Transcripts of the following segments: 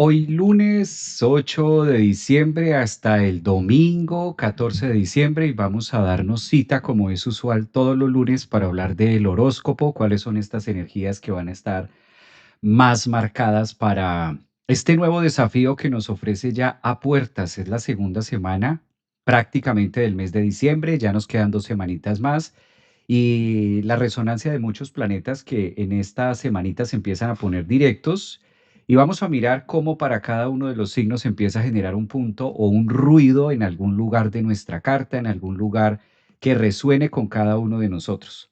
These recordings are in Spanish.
Hoy lunes 8 de diciembre hasta el domingo 14 de diciembre y vamos a darnos cita como es usual todos los lunes para hablar del horóscopo, cuáles son estas energías que van a estar más marcadas para este nuevo desafío que nos ofrece ya a puertas. Es la segunda semana prácticamente del mes de diciembre, ya nos quedan 2 semanitas más y la resonancia de muchos planetas que en estas semanitas se empiezan a poner directos y vamos a mirar cómo para cada uno de los signos empieza a generar un punto o un ruido en algún lugar de nuestra carta, en algún lugar que resuene con cada uno de nosotros.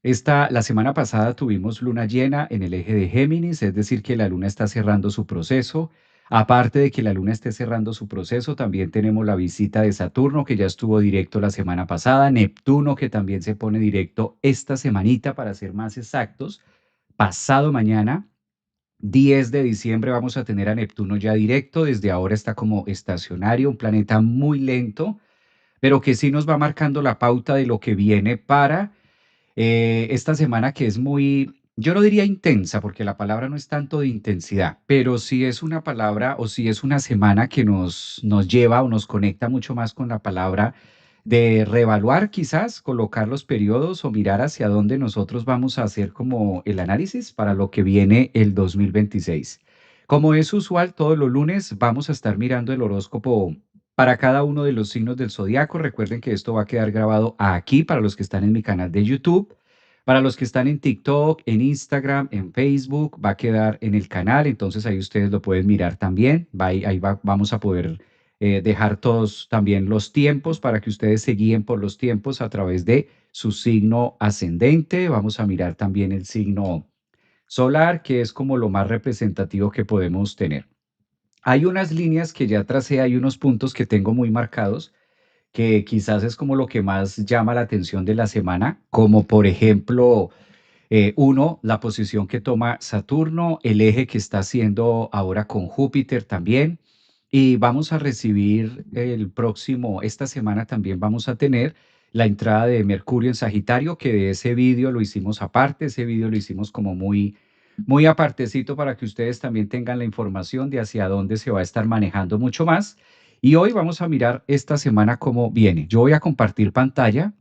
La semana pasada tuvimos luna llena en el eje de Géminis, es decir, que la luna está cerrando su proceso. Aparte de que la luna esté cerrando su proceso, también tenemos la visita de Saturno, que ya estuvo directo la semana pasada, Neptuno, que también se pone directo esta semanita, para ser más exactos. Pasado mañana, 10 de diciembre, vamos a tener a Neptuno ya directo. Desde ahora está como estacionario, un planeta muy lento, pero que sí nos va marcando la pauta de lo que viene para esta semana, que es muy, yo no diría intensa, porque la palabra no es tanto de intensidad, pero sí es una palabra o sí es una semana que nos lleva o nos conecta mucho más con la palabra de reevaluar, quizás, colocar los periodos o mirar hacia dónde nosotros vamos a hacer como el análisis para lo que viene el 2026. Como es usual, todos los lunes vamos a estar mirando el horóscopo para cada uno de los signos del zodiaco. Recuerden que esto va a quedar grabado aquí para los que están en mi canal de YouTube. Para los que están en TikTok, en Instagram, en Facebook, va a quedar en el canal, entonces ahí ustedes lo pueden mirar también. Vamos a poder dejar todos también los tiempos para que ustedes se guíen por los tiempos a través de su signo ascendente. Vamos a mirar también el signo solar, que es como lo más representativo que podemos tener. Hay unas líneas que ya tracé, hay unos puntos que tengo muy marcados, que quizás es como lo que más llama la atención de la semana, como por ejemplo, uno, la posición que toma Saturno, el eje que está haciendo ahora con Júpiter también. Y vamos a recibir esta semana también vamos a tener la entrada de Mercurio en Sagitario, que de ese vídeo lo hicimos aparte, ese vídeo lo hicimos como muy, muy apartecito para que ustedes también tengan la información de hacia dónde se va a estar manejando mucho más. Y hoy vamos a mirar esta semana cómo viene. Yo voy a compartir pantalla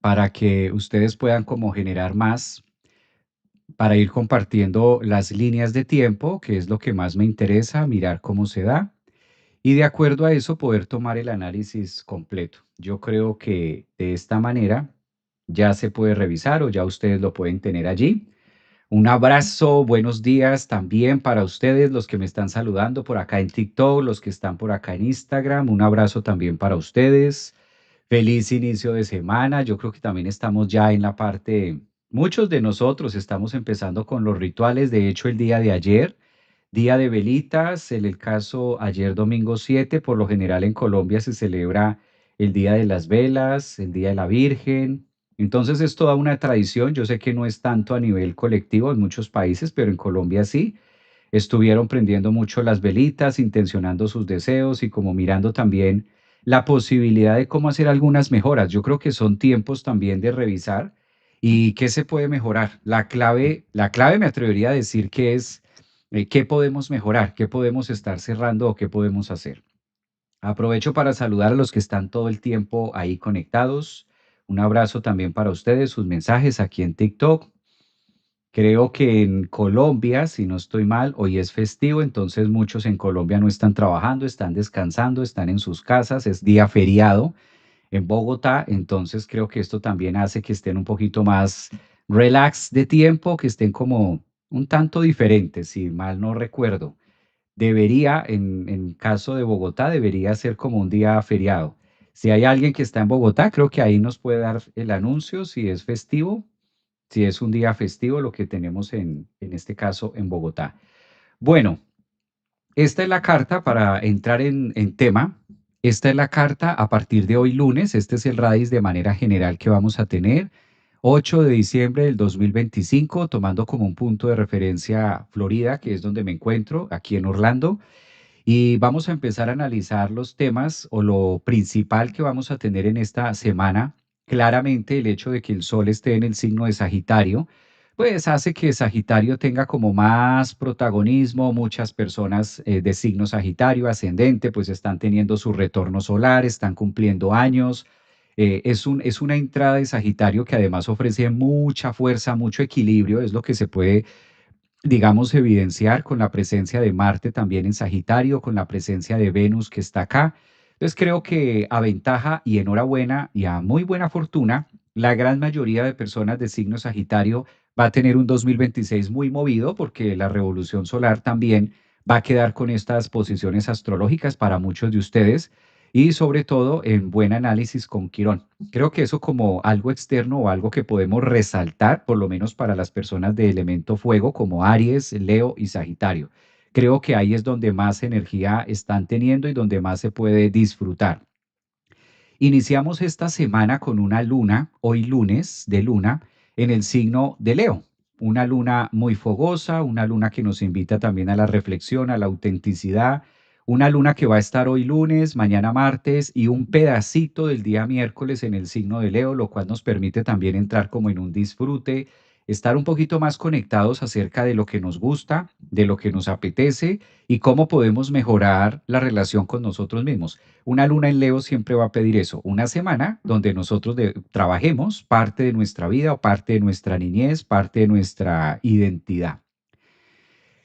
para que ustedes puedan como generar más, para ir compartiendo las líneas de tiempo, que es lo que más me interesa, mirar cómo se da, y de acuerdo a eso poder tomar el análisis completo. Yo creo que de esta manera ya se puede revisar o ya ustedes lo pueden tener allí. Un abrazo, buenos días también para ustedes, los que me están saludando por acá en TikTok, los que están por acá en Instagram. Un abrazo también para ustedes. Feliz inicio de semana. Yo creo que también estamos ya en la parte, muchos de nosotros estamos empezando con los rituales. De hecho, el día de ayer, día de velitas, en el caso ayer domingo 7, por lo general en Colombia se celebra el Día de las Velas, el Día de la Virgen. Entonces es toda una tradición. Yo sé que no es tanto a nivel colectivo en muchos países, pero en Colombia sí. Estuvieron prendiendo mucho las velitas, intencionando sus deseos y como mirando también la posibilidad de cómo hacer algunas mejoras. Yo creo que son tiempos también de revisar y qué se puede mejorar. La clave me atrevería a decir que es qué podemos mejorar, qué podemos estar cerrando o qué podemos hacer. Aprovecho para saludar a los que están todo el tiempo ahí conectados. Un abrazo también para ustedes, sus mensajes aquí en TikTok. Creo que en Colombia, si no estoy mal, hoy es festivo, entonces muchos en Colombia no están trabajando, están descansando, están en sus casas, es día feriado en Bogotá, entonces creo que esto también hace que estén un poquito más relax de tiempo, que estén como un tanto diferentes, si mal no recuerdo. En caso de Bogotá, debería ser como un día feriado. Si hay alguien que está en Bogotá, creo que ahí nos puede dar el anuncio si es festivo, si es un día festivo lo que tenemos en este caso en Bogotá. Bueno, esta es la carta para entrar en tema. Esta es la carta a partir de hoy lunes. Este es el RADIS de manera general que vamos a tener. 8 de diciembre del 2025, tomando como un punto de referencia Florida, que es donde me encuentro, aquí en Orlando. Y vamos a empezar a analizar los temas o lo principal que vamos a tener en esta semana. Claramente el hecho de que el Sol esté en el signo de Sagitario, pues hace que Sagitario tenga como más protagonismo. Muchas personas de signo Sagitario ascendente, pues están teniendo su retorno solar, están cumpliendo años. Es una entrada de Sagitario que además ofrece mucha fuerza, mucho equilibrio, es lo que se puede, digamos, evidenciar con la presencia de Marte también en Sagitario, con la presencia de Venus que está acá. Entonces creo que a ventaja y enhorabuena y a muy buena fortuna, la gran mayoría de personas de signo Sagitario va a tener un 2026 muy movido porque la revolución solar también va a quedar con estas posiciones astrológicas para muchos de ustedes y sobre todo en buen análisis con Quirón. Creo que eso como algo externo o algo que podemos resaltar, por lo menos para las personas de elemento fuego como Aries, Leo y Sagitario. Creo que ahí es donde más energía están teniendo y donde más se puede disfrutar. Iniciamos esta semana con una luna, hoy lunes de luna, en el signo de Leo. Una luna muy fogosa, una luna que nos invita también a la reflexión, a la autenticidad, una luna que va a estar hoy lunes, mañana martes y un pedacito del día miércoles en el signo de Leo, lo cual nos permite también entrar como en un disfrute, estar un poquito más conectados acerca de lo que nos gusta, de lo que nos apetece y cómo podemos mejorar la relación con nosotros mismos. Una luna en Leo siempre va a pedir eso, una semana donde nosotros trabajemos parte de nuestra vida o parte de nuestra niñez, parte de nuestra identidad.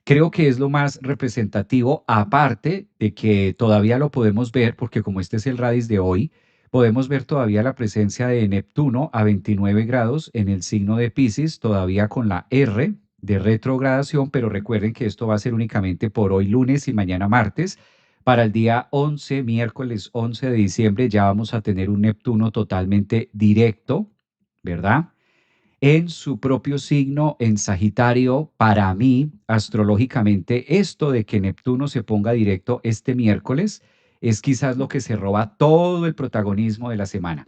Creo que es lo más representativo, aparte de que todavía lo podemos ver, porque como este es el radix de hoy, podemos ver todavía la presencia de Neptuno a 29 grados en el signo de Piscis, todavía con la R de retrogradación, pero recuerden que esto va a ser únicamente por hoy lunes y mañana martes. Para el día 11, miércoles 11 de diciembre, ya vamos a tener un Neptuno totalmente directo, ¿verdad? En su propio signo, en Sagitario, para mí, astrológicamente, esto de que Neptuno se ponga directo este miércoles es quizás lo que se roba todo el protagonismo de la semana.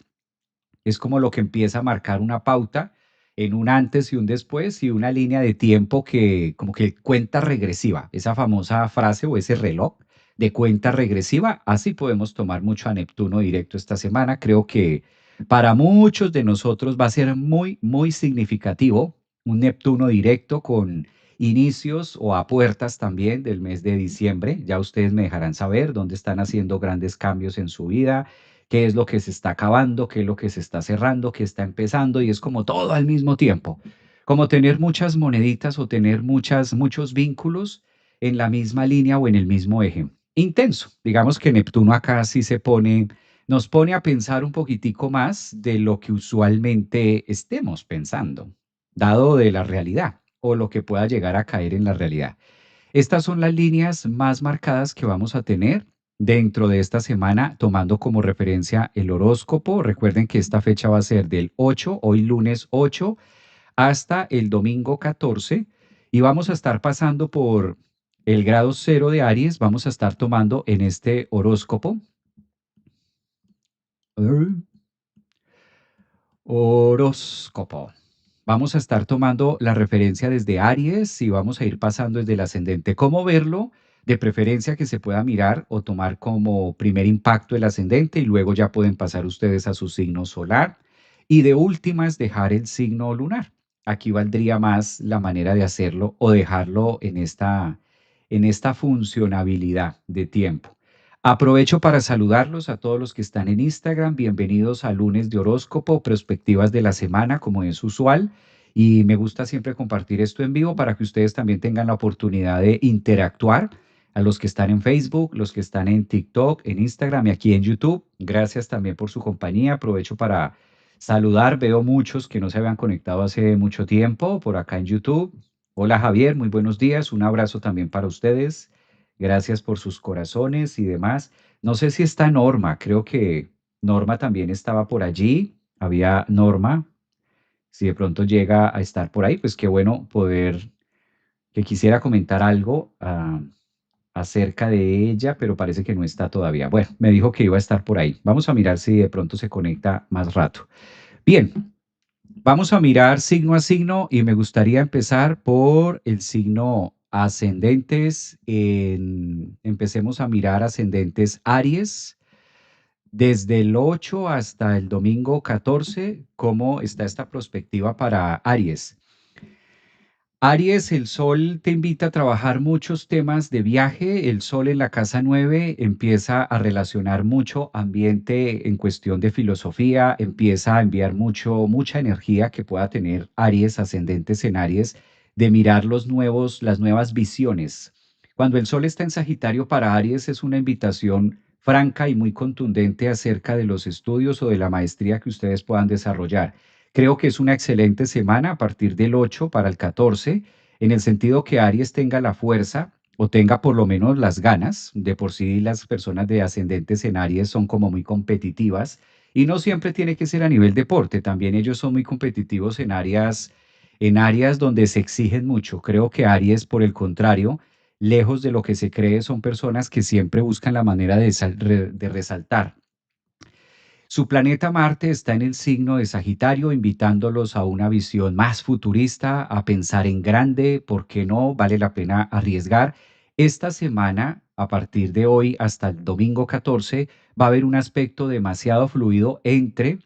Es como lo que empieza a marcar una pauta en un antes y un después y una línea de tiempo que como que cuenta regresiva, esa famosa frase o ese reloj de cuenta regresiva, así podemos tomar mucho a Neptuno directo esta semana. Creo que para muchos de nosotros va a ser muy, muy significativo un Neptuno directo con inicios o a puertas también del mes de diciembre. Ya ustedes me dejarán saber dónde están haciendo grandes cambios en su vida, qué es lo que se está acabando, qué es lo que se está cerrando, qué está empezando, y es como todo al mismo tiempo, como tener muchas moneditas o tener muchos vínculos en la misma línea o en el mismo eje. Intenso. Digamos que Neptuno acá sí nos pone a pensar un poquitico más de lo que usualmente estemos pensando, dado de la realidad o lo que pueda llegar a caer en la realidad. Estas son las líneas más marcadas que vamos a tener dentro de esta semana, tomando como referencia el horóscopo. Recuerden que esta fecha va a ser del 8, hoy lunes 8, hasta el domingo 14, y vamos a estar pasando por el grado cero de Aries. Vamos a estar tomando en este horóscopo. Horóscopo. Vamos a estar tomando la referencia desde Aries y vamos a ir pasando desde el ascendente. ¿Cómo verlo? De preferencia que se pueda mirar o tomar como primer impacto el ascendente y luego ya pueden pasar ustedes a su signo solar. Y de últimas, dejar el signo lunar. Aquí valdría más la manera de hacerlo o dejarlo en esta funcionabilidad de tiempo. Aprovecho para saludarlos a todos los que están en Instagram. Bienvenidos a Lunes de Horóscopo, Perspectivas de la Semana, como es usual. Y me gusta siempre compartir esto en vivo para que ustedes también tengan la oportunidad de interactuar. A los que están en Facebook, los que están en TikTok, en Instagram y aquí en YouTube. Gracias también por su compañía. Aprovecho para saludar. Veo muchos que no se habían conectado hace mucho tiempo por acá en YouTube. Hola Javier, muy buenos días. Un abrazo también para ustedes. Gracias por sus corazones y demás. No sé si está Norma, creo que Norma también estaba por allí. Había Norma. Si de pronto llega a estar por ahí, pues qué bueno poder, que quisiera comentar algo acerca de ella, pero parece que no está todavía. Bueno, me dijo que iba a estar por ahí. Vamos a mirar si de pronto se conecta más rato. Bien, vamos a mirar signo a signo y me gustaría empezar por el signo ascendentes. Empecemos a mirar ascendentes Aries. Desde el 8 hasta el domingo 14, ¿cómo está esta perspectiva para Aries? Aries, el sol te invita a trabajar muchos temas de viaje. El sol en la casa 9 empieza a relacionar mucho ambiente en cuestión de filosofía, empieza a enviar mucha energía que pueda tener Aries, ascendentes en Aries, de mirar las nuevas visiones. Cuando el sol está en Sagitario para Aries es una invitación franca y muy contundente acerca de los estudios o de la maestría que ustedes puedan desarrollar. Creo que es una excelente semana a partir del 8 para el 14, en el sentido que Aries tenga la fuerza o tenga por lo menos las ganas. De por sí las personas de ascendentes en Aries son como muy competitivas y no siempre tiene que ser a nivel deporte, también ellos son muy competitivos en áreas donde se exigen mucho. Creo que Aries, por el contrario, lejos de lo que se cree, son personas que siempre buscan la manera de resaltar. Su planeta Marte está en el signo de Sagitario, invitándolos a una visión más futurista, a pensar en grande, ¿por qué no? Vale la pena arriesgar. Esta semana, a partir de hoy hasta el domingo 14, va a haber un aspecto demasiado fluido entre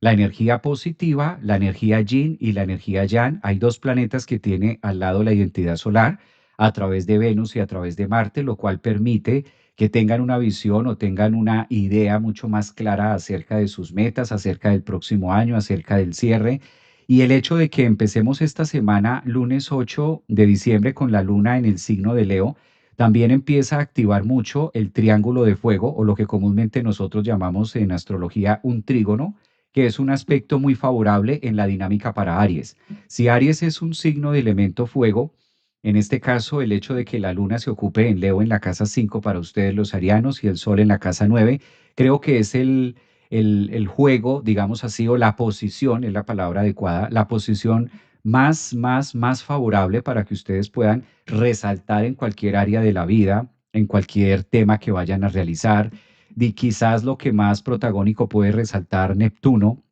la energía positiva, la energía yin y la energía yang. Hay dos planetas que tiene al lado la identidad solar a través de Venus y a través de Marte, lo cual permite que tengan una visión o tengan una idea mucho más clara acerca de sus metas, acerca del próximo año, acerca del cierre. Y el hecho de que empecemos esta semana, lunes 8 de diciembre, con la luna en el signo de Leo, también empieza a activar mucho el triángulo de fuego, o lo que comúnmente nosotros llamamos en astrología un trígono, que es un aspecto muy favorable en la dinámica para Aries. Si Aries es un signo de elemento fuego, en este caso, el hecho de que la luna se ocupe en Leo en la casa 5 para ustedes los arianos y el sol en la casa 9, creo que es el juego, digamos así, o la posición, es la palabra adecuada, la posición más favorable para que ustedes puedan resaltar en cualquier área de la vida, en cualquier tema que vayan a realizar. Y quizás lo que más protagónico puede resaltar Neptuno,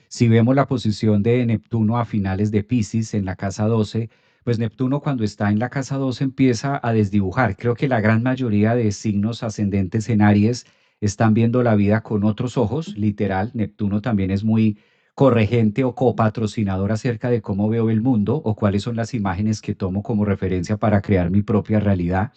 si vemos la posición de Neptuno a finales de Piscis en la casa 12, pues Neptuno cuando está en la casa 12 empieza a desdibujar. Creo que la gran mayoría de signos ascendentes en Aries están viendo la vida con otros ojos, literal. Neptuno también es muy corregente o copatrocinador acerca de cómo veo el mundo o cuáles son las imágenes que tomo como referencia para crear mi propia realidad.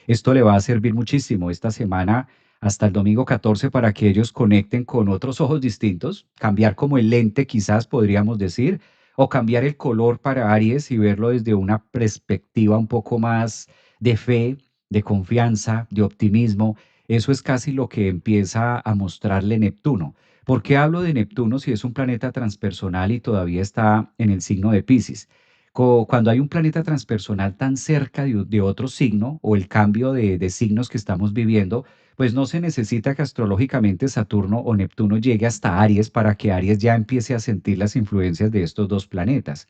Esto le va a servir muchísimo esta semana hasta el domingo 14 para que ellos conecten con otros ojos distintos, cambiar como el lente quizás podríamos decir, o cambiar el color para Aries y verlo desde una perspectiva un poco más de fe, de confianza, de optimismo. Eso es casi lo que empieza a mostrarle Neptuno. ¿Por qué hablo de Neptuno si es un planeta transpersonal y todavía está en el signo de Piscis? Cuando hay un planeta transpersonal tan cerca de otro signo o el cambio de signos que estamos viviendo, pues no se necesita que astrológicamente Saturno o Neptuno llegue hasta Aries para que Aries ya empiece a sentir las influencias de estos dos planetas.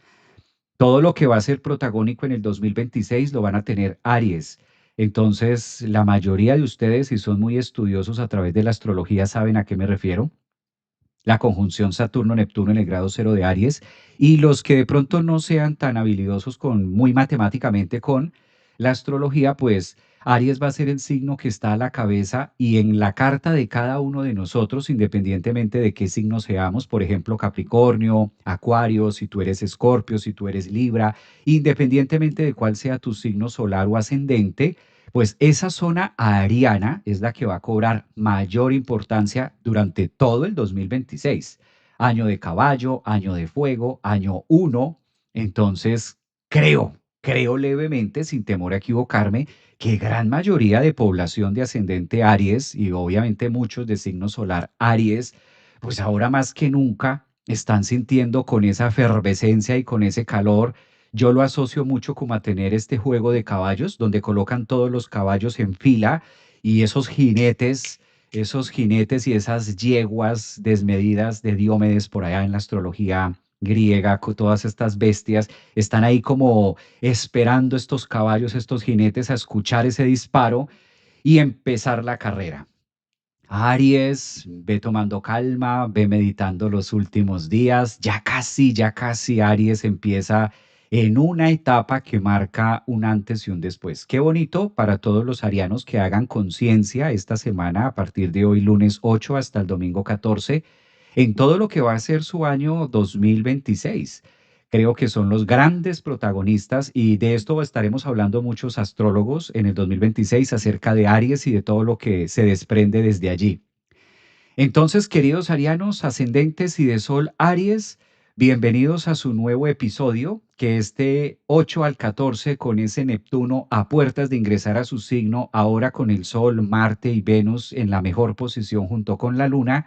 Todo lo que va a ser protagónico en el 2026 lo van a tener Aries. Entonces, la mayoría de ustedes, si son muy estudiosos a través de la astrología, saben a qué me refiero, la conjunción Saturno-Neptuno en el grado cero de Aries, y los que de pronto no sean tan habilidosos muy matemáticamente con la astrología, pues Aries va a ser el signo que está a la cabeza y en la carta de cada uno de nosotros, independientemente de qué signo seamos, por ejemplo, Capricornio, Acuario, si tú eres Escorpio, si tú eres Libra, independientemente de cuál sea tu signo solar o ascendente, pues esa zona ariana es la que va a cobrar mayor importancia durante todo el 2026. Año de caballo, año de fuego, año uno. Entonces, creo levemente, sin temor a equivocarme, que gran mayoría de población de ascendente Aries y obviamente muchos de signo solar Aries, pues ahora más que nunca están sintiendo con esa efervescencia y con ese calor. Yo lo asocio mucho como a tener este juego de caballos, donde colocan todos los caballos en fila y esos jinetes y esas yeguas desmedidas de Diomedes por allá en la astrología griega, con todas estas bestias, están ahí como esperando estos caballos, estos jinetes a escuchar ese disparo y empezar la carrera. Aries, ve tomando calma, ve meditando los últimos días. Ya casi Aries empieza en una etapa que marca un antes y un después. Qué bonito para todos los arianos que hagan conciencia esta semana, a partir de hoy, lunes 8 hasta el domingo 14, en todo lo que va a ser su año 2026. Creo que son los grandes protagonistas y de esto estaremos hablando muchos astrólogos en el 2026 acerca de Aries y de todo lo que se desprende desde allí. Entonces, queridos arianos, ascendentes y de Sol Aries, bienvenidos a su nuevo episodio, que este 8 al 14 con ese Neptuno a puertas de ingresar a su signo, ahora con el Sol, Marte y Venus en la mejor posición junto con la Luna,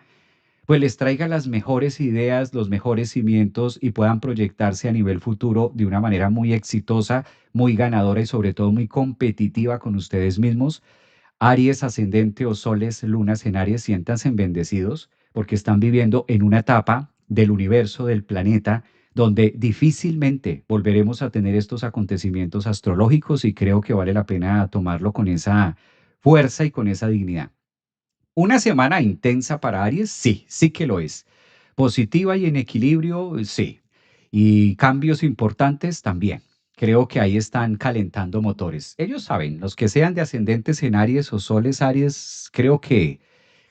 pues les traiga las mejores ideas, los mejores cimientos y puedan proyectarse a nivel futuro de una manera muy exitosa, muy ganadora y sobre todo muy competitiva con ustedes mismos. Aries ascendente o soles, lunas en Aries, siéntanse bendecidos porque están viviendo en una etapa del universo, del planeta, donde difícilmente volveremos a tener estos acontecimientos astrológicos y creo que vale la pena tomarlo con esa fuerza y con esa dignidad. Una semana intensa para Aries, sí, sí que lo es. Positiva y en equilibrio, sí. Y cambios importantes también. Creo que ahí están calentando motores. Ellos saben, los que sean de ascendentes en Aries o soles Aries, creo que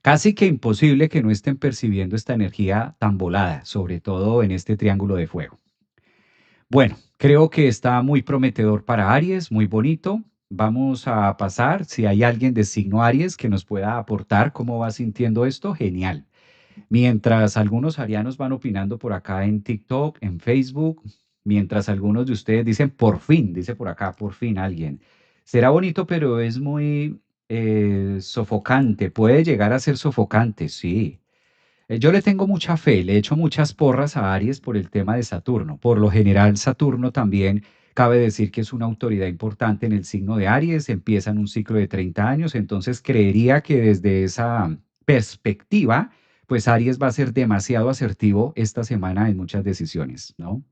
casi que imposible que no estén percibiendo esta energía tan volada, sobre todo en este triángulo de fuego. Bueno, creo que está muy prometedor para Aries, muy bonito. Vamos a pasar, si hay alguien de signo Aries que nos pueda aportar cómo va sintiendo esto, genial. Mientras algunos arianos van opinando por acá en TikTok, en Facebook, mientras algunos de ustedes dicen, por fin, dice por acá, por fin alguien. Será bonito, pero es muy sofocante, puede llegar a ser sofocante, sí. Yo le tengo mucha fe, le echo muchas porras a Aries por el tema de Saturno. Por lo general, Saturno también cabe decir que es una autoridad importante en el signo de Aries, empiezan un ciclo de 30 años, entonces creería que desde esa perspectiva, pues Aries va a ser demasiado asertivo esta semana en muchas decisiones, ¿no?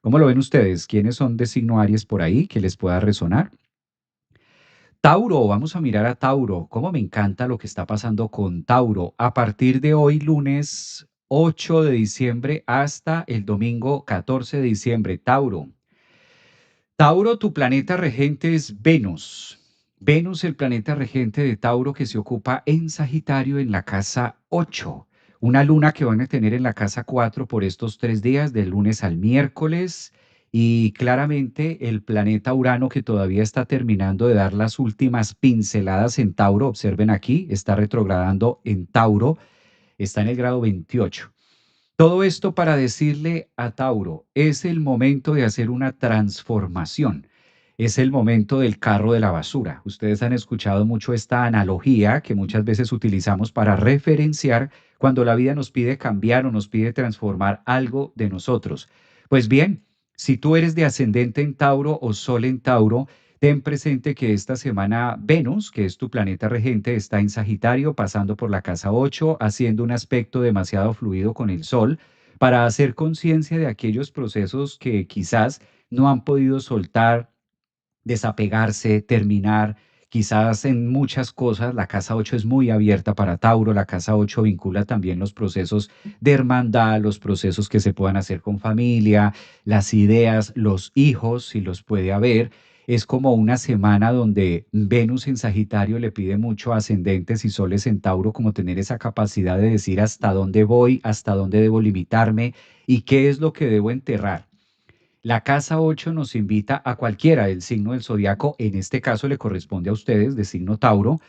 ¿Cómo lo ven ustedes? ¿Quiénes son de signo Aries por ahí que les pueda resonar? Tauro, vamos a mirar a Tauro. Cómo me encanta lo que está pasando con Tauro. A partir de hoy, lunes 8 de diciembre hasta el domingo 14 de diciembre. Tauro. Tauro, tu planeta regente es Venus. Venus, el planeta regente de Tauro que se ocupa en Sagitario en la casa 8. Una luna que van a tener en la casa 4 por estos 3 días, del lunes al miércoles. Y claramente el planeta Urano que todavía está terminando de dar las últimas pinceladas en Tauro. Observen aquí, está retrogradando en Tauro, está en el grado 28. Todo esto para decirle a Tauro, es el momento de hacer una transformación. Es el momento del carro de la basura. Ustedes han escuchado mucho esta analogía que muchas veces utilizamos para referenciar cuando la vida nos pide cambiar o nos pide transformar algo de nosotros. Pues bien, si tú eres de ascendente en Tauro o Sol en Tauro, ten presente que esta semana Venus, que es tu planeta regente, está en Sagitario, pasando por la casa 8, haciendo un aspecto demasiado fluido con el Sol, para hacer conciencia de aquellos procesos que quizás no han podido soltar, desapegarse, terminar. Quizás en muchas cosas la casa 8 es muy abierta para Tauro, la casa 8 vincula también los procesos de hermandad, los procesos que se puedan hacer con familia, las ideas, los hijos, si los puede haber. Es como una semana donde Venus en Sagitario le pide mucho a ascendentes y soles en Tauro como tener esa capacidad de decir hasta dónde voy, hasta dónde debo limitarme y qué es lo que debo enterrar. La casa 8 nos invita a cualquiera del signo del zodiaco, en este caso le corresponde a ustedes, de signo Tauro,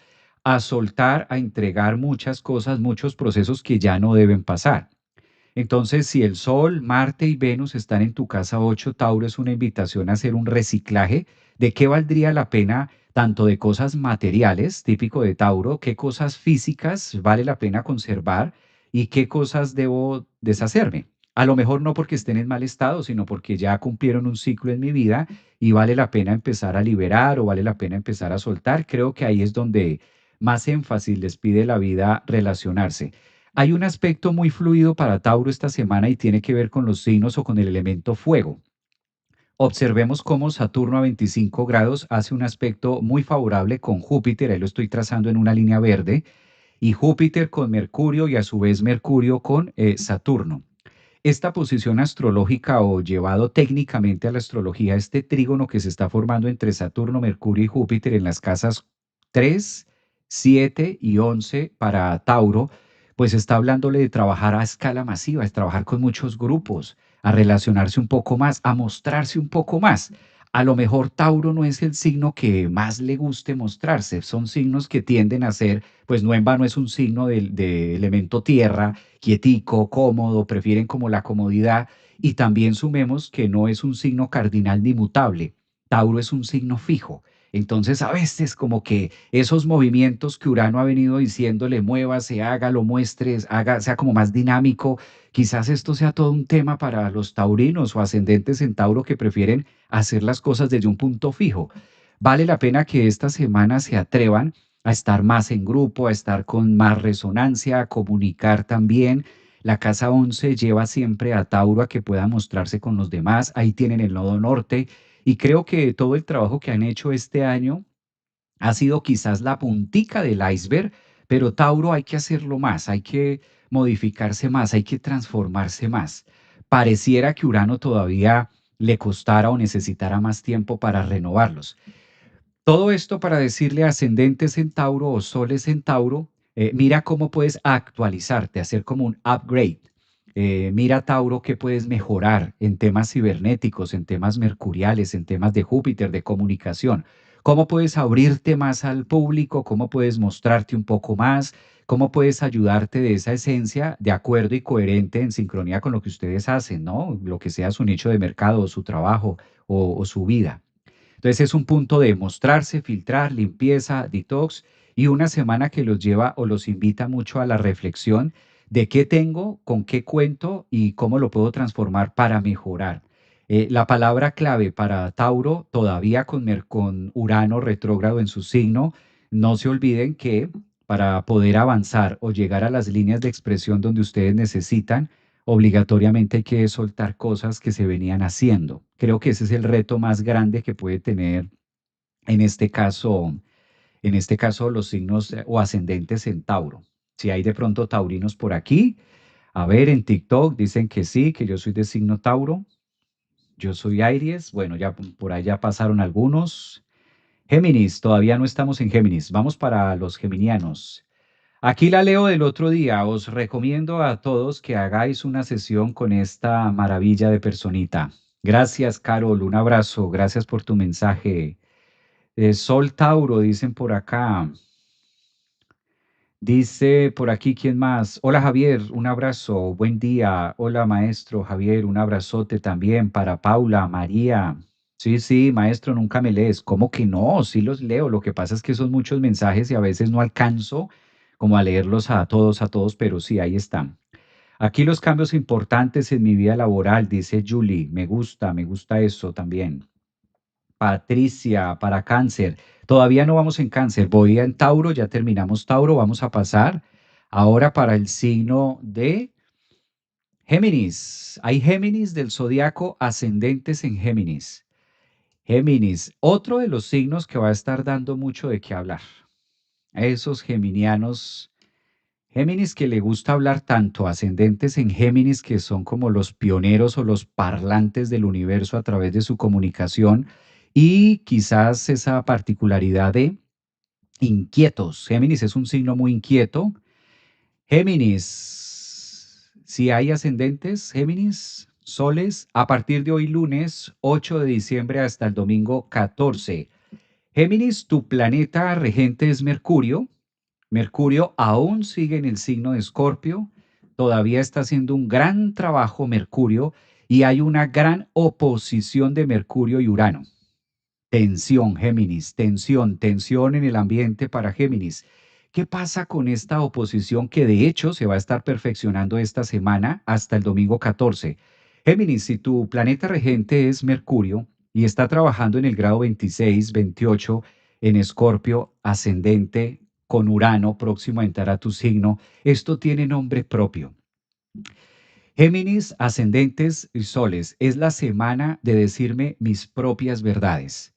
a soltar, a entregar muchas cosas, muchos procesos que ya no deben pasar. Entonces, si el Sol, Marte y Venus están en tu casa 8, Tauro, es una invitación a hacer un reciclaje de qué valdría la pena, tanto de cosas materiales, típico de Tauro, qué cosas físicas vale la pena conservar y qué cosas debo deshacerme. A lo mejor no porque estén en mal estado, sino porque ya cumplieron un ciclo en mi vida y vale la pena empezar a liberar o vale la pena empezar a soltar. Creo que ahí es donde más énfasis les pide la vida relacionarse. Hay un aspecto muy fluido para Tauro esta semana y tiene que ver con los signos o con el elemento fuego. Observemos cómo Saturno a 25 grados hace un aspecto muy favorable con Júpiter, ahí lo estoy trazando en una línea verde, y Júpiter con Mercurio y a su vez Mercurio con Saturno. Esta posición astrológica o llevado técnicamente a la astrología, este trígono que se está formando entre Saturno, Mercurio y Júpiter en las casas 3, 7 y 11 para Tauro, pues está hablándole de trabajar a escala masiva, es trabajar con muchos grupos, a relacionarse un poco más, a mostrarse un poco más. A lo mejor Tauro no es el signo que más le guste mostrarse, son signos que tienden a ser, pues no en vano es un signo de elemento tierra, quietico, cómodo, prefieren como la comodidad y también sumemos que no es un signo cardinal ni mutable, Tauro es un signo fijo. Entonces, a veces como que esos movimientos que Urano ha venido diciéndole, muévase, hágalo, muestres, haga, sea como más dinámico, quizás esto sea todo un tema para los taurinos o ascendentes en Tauro que prefieren hacer las cosas desde un punto fijo. Vale la pena que esta semana se atrevan a estar más en grupo, a estar con más resonancia, a comunicar también. La casa 11 lleva siempre a Tauro a que pueda mostrarse con los demás. Ahí tienen el nodo norte. Y creo que todo el trabajo que han hecho este año ha sido quizás la puntica del iceberg, pero Tauro hay que hacerlo más, hay que modificarse más, hay que transformarse más. Pareciera que Urano todavía le costara o necesitara más tiempo para renovarlos. Todo esto para decirle a ascendentes en Tauro o soles en Tauro, mira cómo puedes actualizarte, hacer como un upgrade. Mira, Tauro, qué puedes mejorar en temas cibernéticos, en temas mercuriales, en temas de Júpiter, de comunicación. ¿Cómo puedes abrirte más al público? ¿Cómo puedes mostrarte un poco más? ¿Cómo puedes ayudarte de esa esencia de acuerdo y coherente en sincronía con lo que ustedes hacen, ¿no? Lo que sea su nicho de mercado, o su trabajo o su vida. Entonces es un punto de mostrarse, filtrar, limpieza, detox y una semana que los lleva o los invita mucho a la reflexión de qué tengo, con qué cuento y cómo lo puedo transformar para mejorar. La palabra clave para Tauro, todavía con Urano retrógrado en su signo, no se olviden que para poder avanzar o llegar a las líneas de expresión donde ustedes necesitan, obligatoriamente hay que soltar cosas que se venían haciendo. Creo que ese es el reto más grande que puede tener en este caso, los signos o ascendentes en Tauro. Si hay de pronto taurinos por aquí, a ver, en TikTok dicen que sí, que yo soy de signo Tauro. Yo soy Aries. Bueno, ya por allá pasaron algunos. Géminis, todavía no estamos en Géminis. Vamos para los geminianos. Aquí la leo del otro día. Os recomiendo a todos que hagáis una sesión con esta maravilla de personita. Gracias, Carol. Un abrazo. Gracias por tu mensaje. Sol Tauro, dicen por acá. Dice por aquí, ¿quién más? Hola, Javier. Un abrazo. Buen día. Hola, maestro Javier. Un abrazote también para Paula, María. Sí, sí, maestro, nunca me lees. ¿Cómo que no? Sí los leo. Lo que pasa es que son muchos mensajes y a veces no alcanzo como a leerlos a todos, pero sí, ahí están. Aquí los cambios importantes en mi vida laboral, dice Julie. Me gusta eso también. Patricia, para cáncer. Todavía no vamos en cáncer. Voy en Tauro, ya terminamos Tauro. Vamos a pasar ahora para el signo de Géminis. Hay Géminis del zodiaco ascendentes en Géminis. Géminis, otro de los signos que va a estar dando mucho de qué hablar. Esos geminianos, Géminis que le gusta hablar tanto, ascendentes en Géminis que son como los pioneros o los parlantes del universo a través de su comunicación y quizás esa particularidad de inquietos. Géminis es un signo muy inquieto. Géminis, si hay ascendentes, Géminis, soles, a partir de hoy lunes 8 de diciembre hasta el domingo 14. Géminis, tu planeta regente es Mercurio. Mercurio aún sigue en el signo de Escorpio, todavía está haciendo un gran trabajo Mercurio y hay una gran oposición de Mercurio y Urano. Tensión, Géminis, tensión en el ambiente para Géminis. ¿Qué pasa con esta oposición que de hecho se va a estar perfeccionando esta semana hasta el domingo 14? Géminis, si tu planeta regente es Mercurio y está trabajando en el grado 26, 28 en Escorpio ascendente con Urano próximo a entrar a tu signo, esto tiene nombre propio. Géminis, ascendentes y soles, es la semana de decirme mis propias verdades.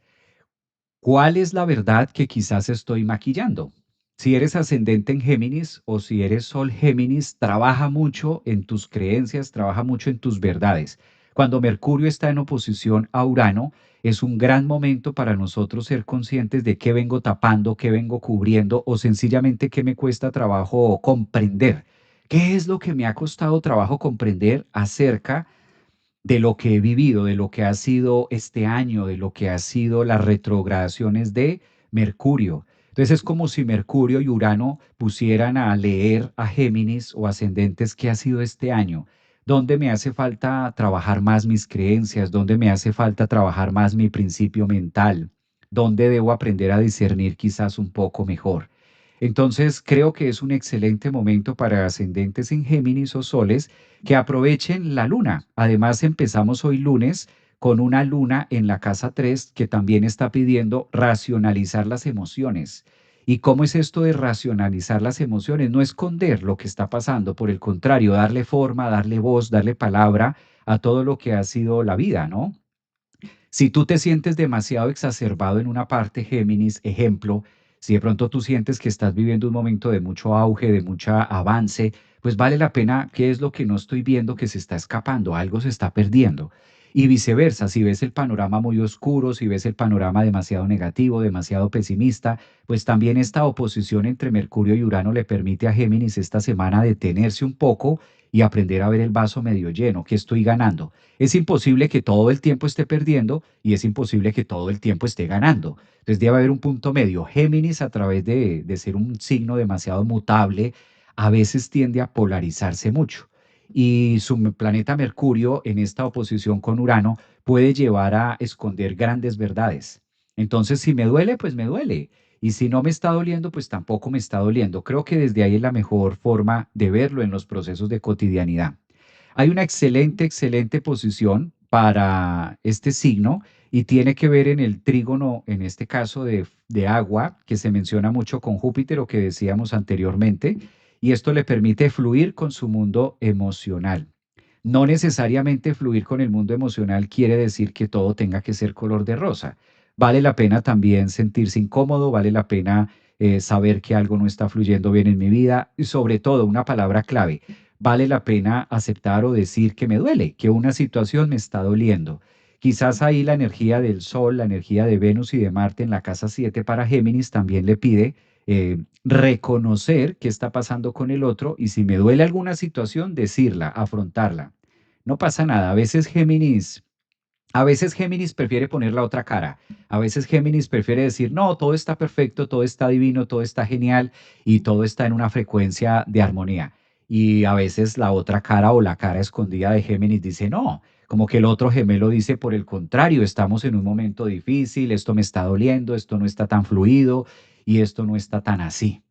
¿Cuál es la verdad que quizás estoy maquillando? Si eres ascendente en Géminis o si eres Sol Géminis, trabaja mucho en tus creencias, trabaja mucho en tus verdades. Cuando Mercurio está en oposición a Urano, es un gran momento para nosotros ser conscientes de qué vengo tapando, qué vengo cubriendo o sencillamente qué me cuesta trabajo comprender. ¿Qué es lo que me ha costado trabajo comprender acerca de lo que he vivido, de lo que ha sido este año, de lo que ha sido las retrogradaciones de Mercurio. Entonces es como si Mercurio y Urano pusieran a leer a Géminis o ascendentes qué ha sido este año, dónde me hace falta trabajar más mis creencias, dónde me hace falta trabajar más mi principio mental, dónde debo aprender a discernir quizás un poco mejor. Entonces creo que es un excelente momento para ascendentes en Géminis o soles que aprovechen la luna. Además, empezamos hoy lunes con una luna en la casa 3 que también está pidiendo racionalizar las emociones. ¿Y cómo es esto de racionalizar las emociones? No esconder lo que está pasando, por el contrario, darle forma, darle voz, darle palabra a todo lo que ha sido la vida, ¿no? Si tú te sientes demasiado exacerbado en una parte, Géminis, ejemplo, si de pronto tú sientes que estás viviendo un momento de mucho auge, de mucho avance, pues vale la pena, ¿qué es lo que no estoy viendo que se está escapando? Algo se está perdiendo. Y viceversa, si ves el panorama muy oscuro, si ves el panorama demasiado negativo, demasiado pesimista, pues también esta oposición entre Mercurio y Urano le permite a Géminis esta semana detenerse un poco y aprender a ver el vaso medio lleno, que estoy ganando. Es imposible que todo el tiempo esté perdiendo y es imposible que todo el tiempo esté ganando. Entonces debe haber un punto medio. Géminis, a través de ser un signo demasiado mutable, a veces tiende a polarizarse mucho. Y su planeta Mercurio en esta oposición con Urano puede llevar a esconder grandes verdades. Entonces, si me duele, pues me duele. Y si no me está doliendo, pues tampoco me está doliendo. Creo que desde ahí es la mejor forma de verlo en los procesos de cotidianidad. Hay una excelente, excelente posición para este signo y tiene que ver en el trígono, en este caso de agua, que se menciona mucho con Júpiter o que decíamos anteriormente, y esto le permite fluir con su mundo emocional. No necesariamente fluir con el mundo emocional quiere decir que todo tenga que ser color de rosa. Vale la pena también sentirse incómodo, vale la pena saber que algo no está fluyendo bien en mi vida y sobre todo una palabra clave, vale la pena aceptar o decir que me duele, que una situación me está doliendo. Quizás ahí la energía del Sol, la energía de Venus y de Marte en la casa 7 para Géminis también le pide reconocer qué está pasando con el otro y si me duele alguna situación, decirla, afrontarla. No pasa nada. A veces Géminis prefiere poner la otra cara. A veces Géminis prefiere decir, no, todo está perfecto, todo está divino, todo está genial y todo está en una frecuencia de armonía. Y a veces la otra cara o la cara escondida de Géminis dice, no, como que el otro gemelo dice, por el contrario, estamos en un momento difícil, esto me está doliendo, esto no está tan fluido y esto no está tan así.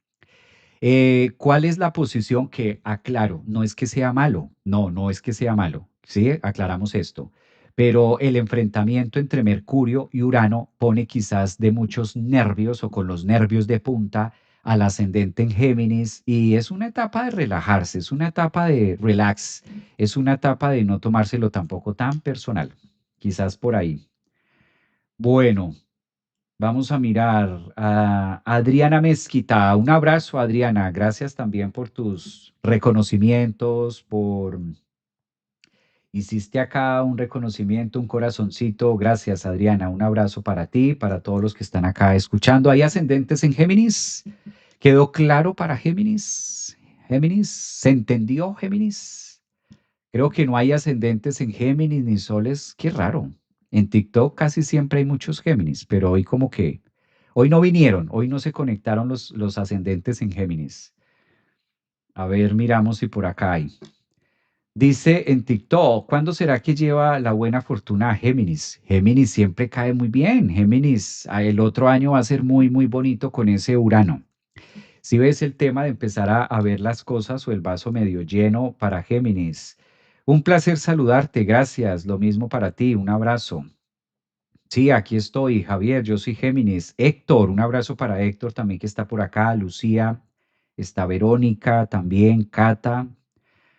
¿Cuál es la posición que aclaro? No es que sea malo, no, no es que sea malo, ¿sí? Aclaramos esto. Pero el enfrentamiento entre Mercurio y Urano pone quizás de muchos nervios o con los nervios de punta al ascendente en Géminis y es una etapa de relajarse, es una etapa de relax, es una etapa de no tomárselo tampoco tan personal. Quizás por ahí. Bueno, vamos a mirar a Adriana Mezquita. Un abrazo, Adriana. Gracias también por tus reconocimientos, hiciste acá un reconocimiento, un corazoncito. Gracias, Adriana. Un abrazo para ti, para todos los que están acá escuchando. ¿Hay ascendentes en Géminis? ¿Quedó claro para Géminis? ¿Géminis? ¿Se entendió, Géminis? Creo que no hay ascendentes en Géminis ni soles. Qué raro. En TikTok casi siempre hay muchos Géminis, pero hoy como que, hoy no vinieron, hoy no se conectaron los ascendentes en Géminis. A ver, miramos si por acá hay. Dice en TikTok, ¿cuándo será que lleva la buena fortuna a Géminis? Géminis siempre cae muy bien. Géminis, el otro año va a ser muy, muy bonito con ese Urano. Si ves el tema de empezar a ver las cosas o el vaso medio lleno para Géminis. Un placer saludarte, gracias. Lo mismo para ti, un abrazo. Sí, aquí estoy, Javier, yo soy Géminis. Héctor, un abrazo para Héctor también que está por acá. Lucía, está Verónica, también Cata.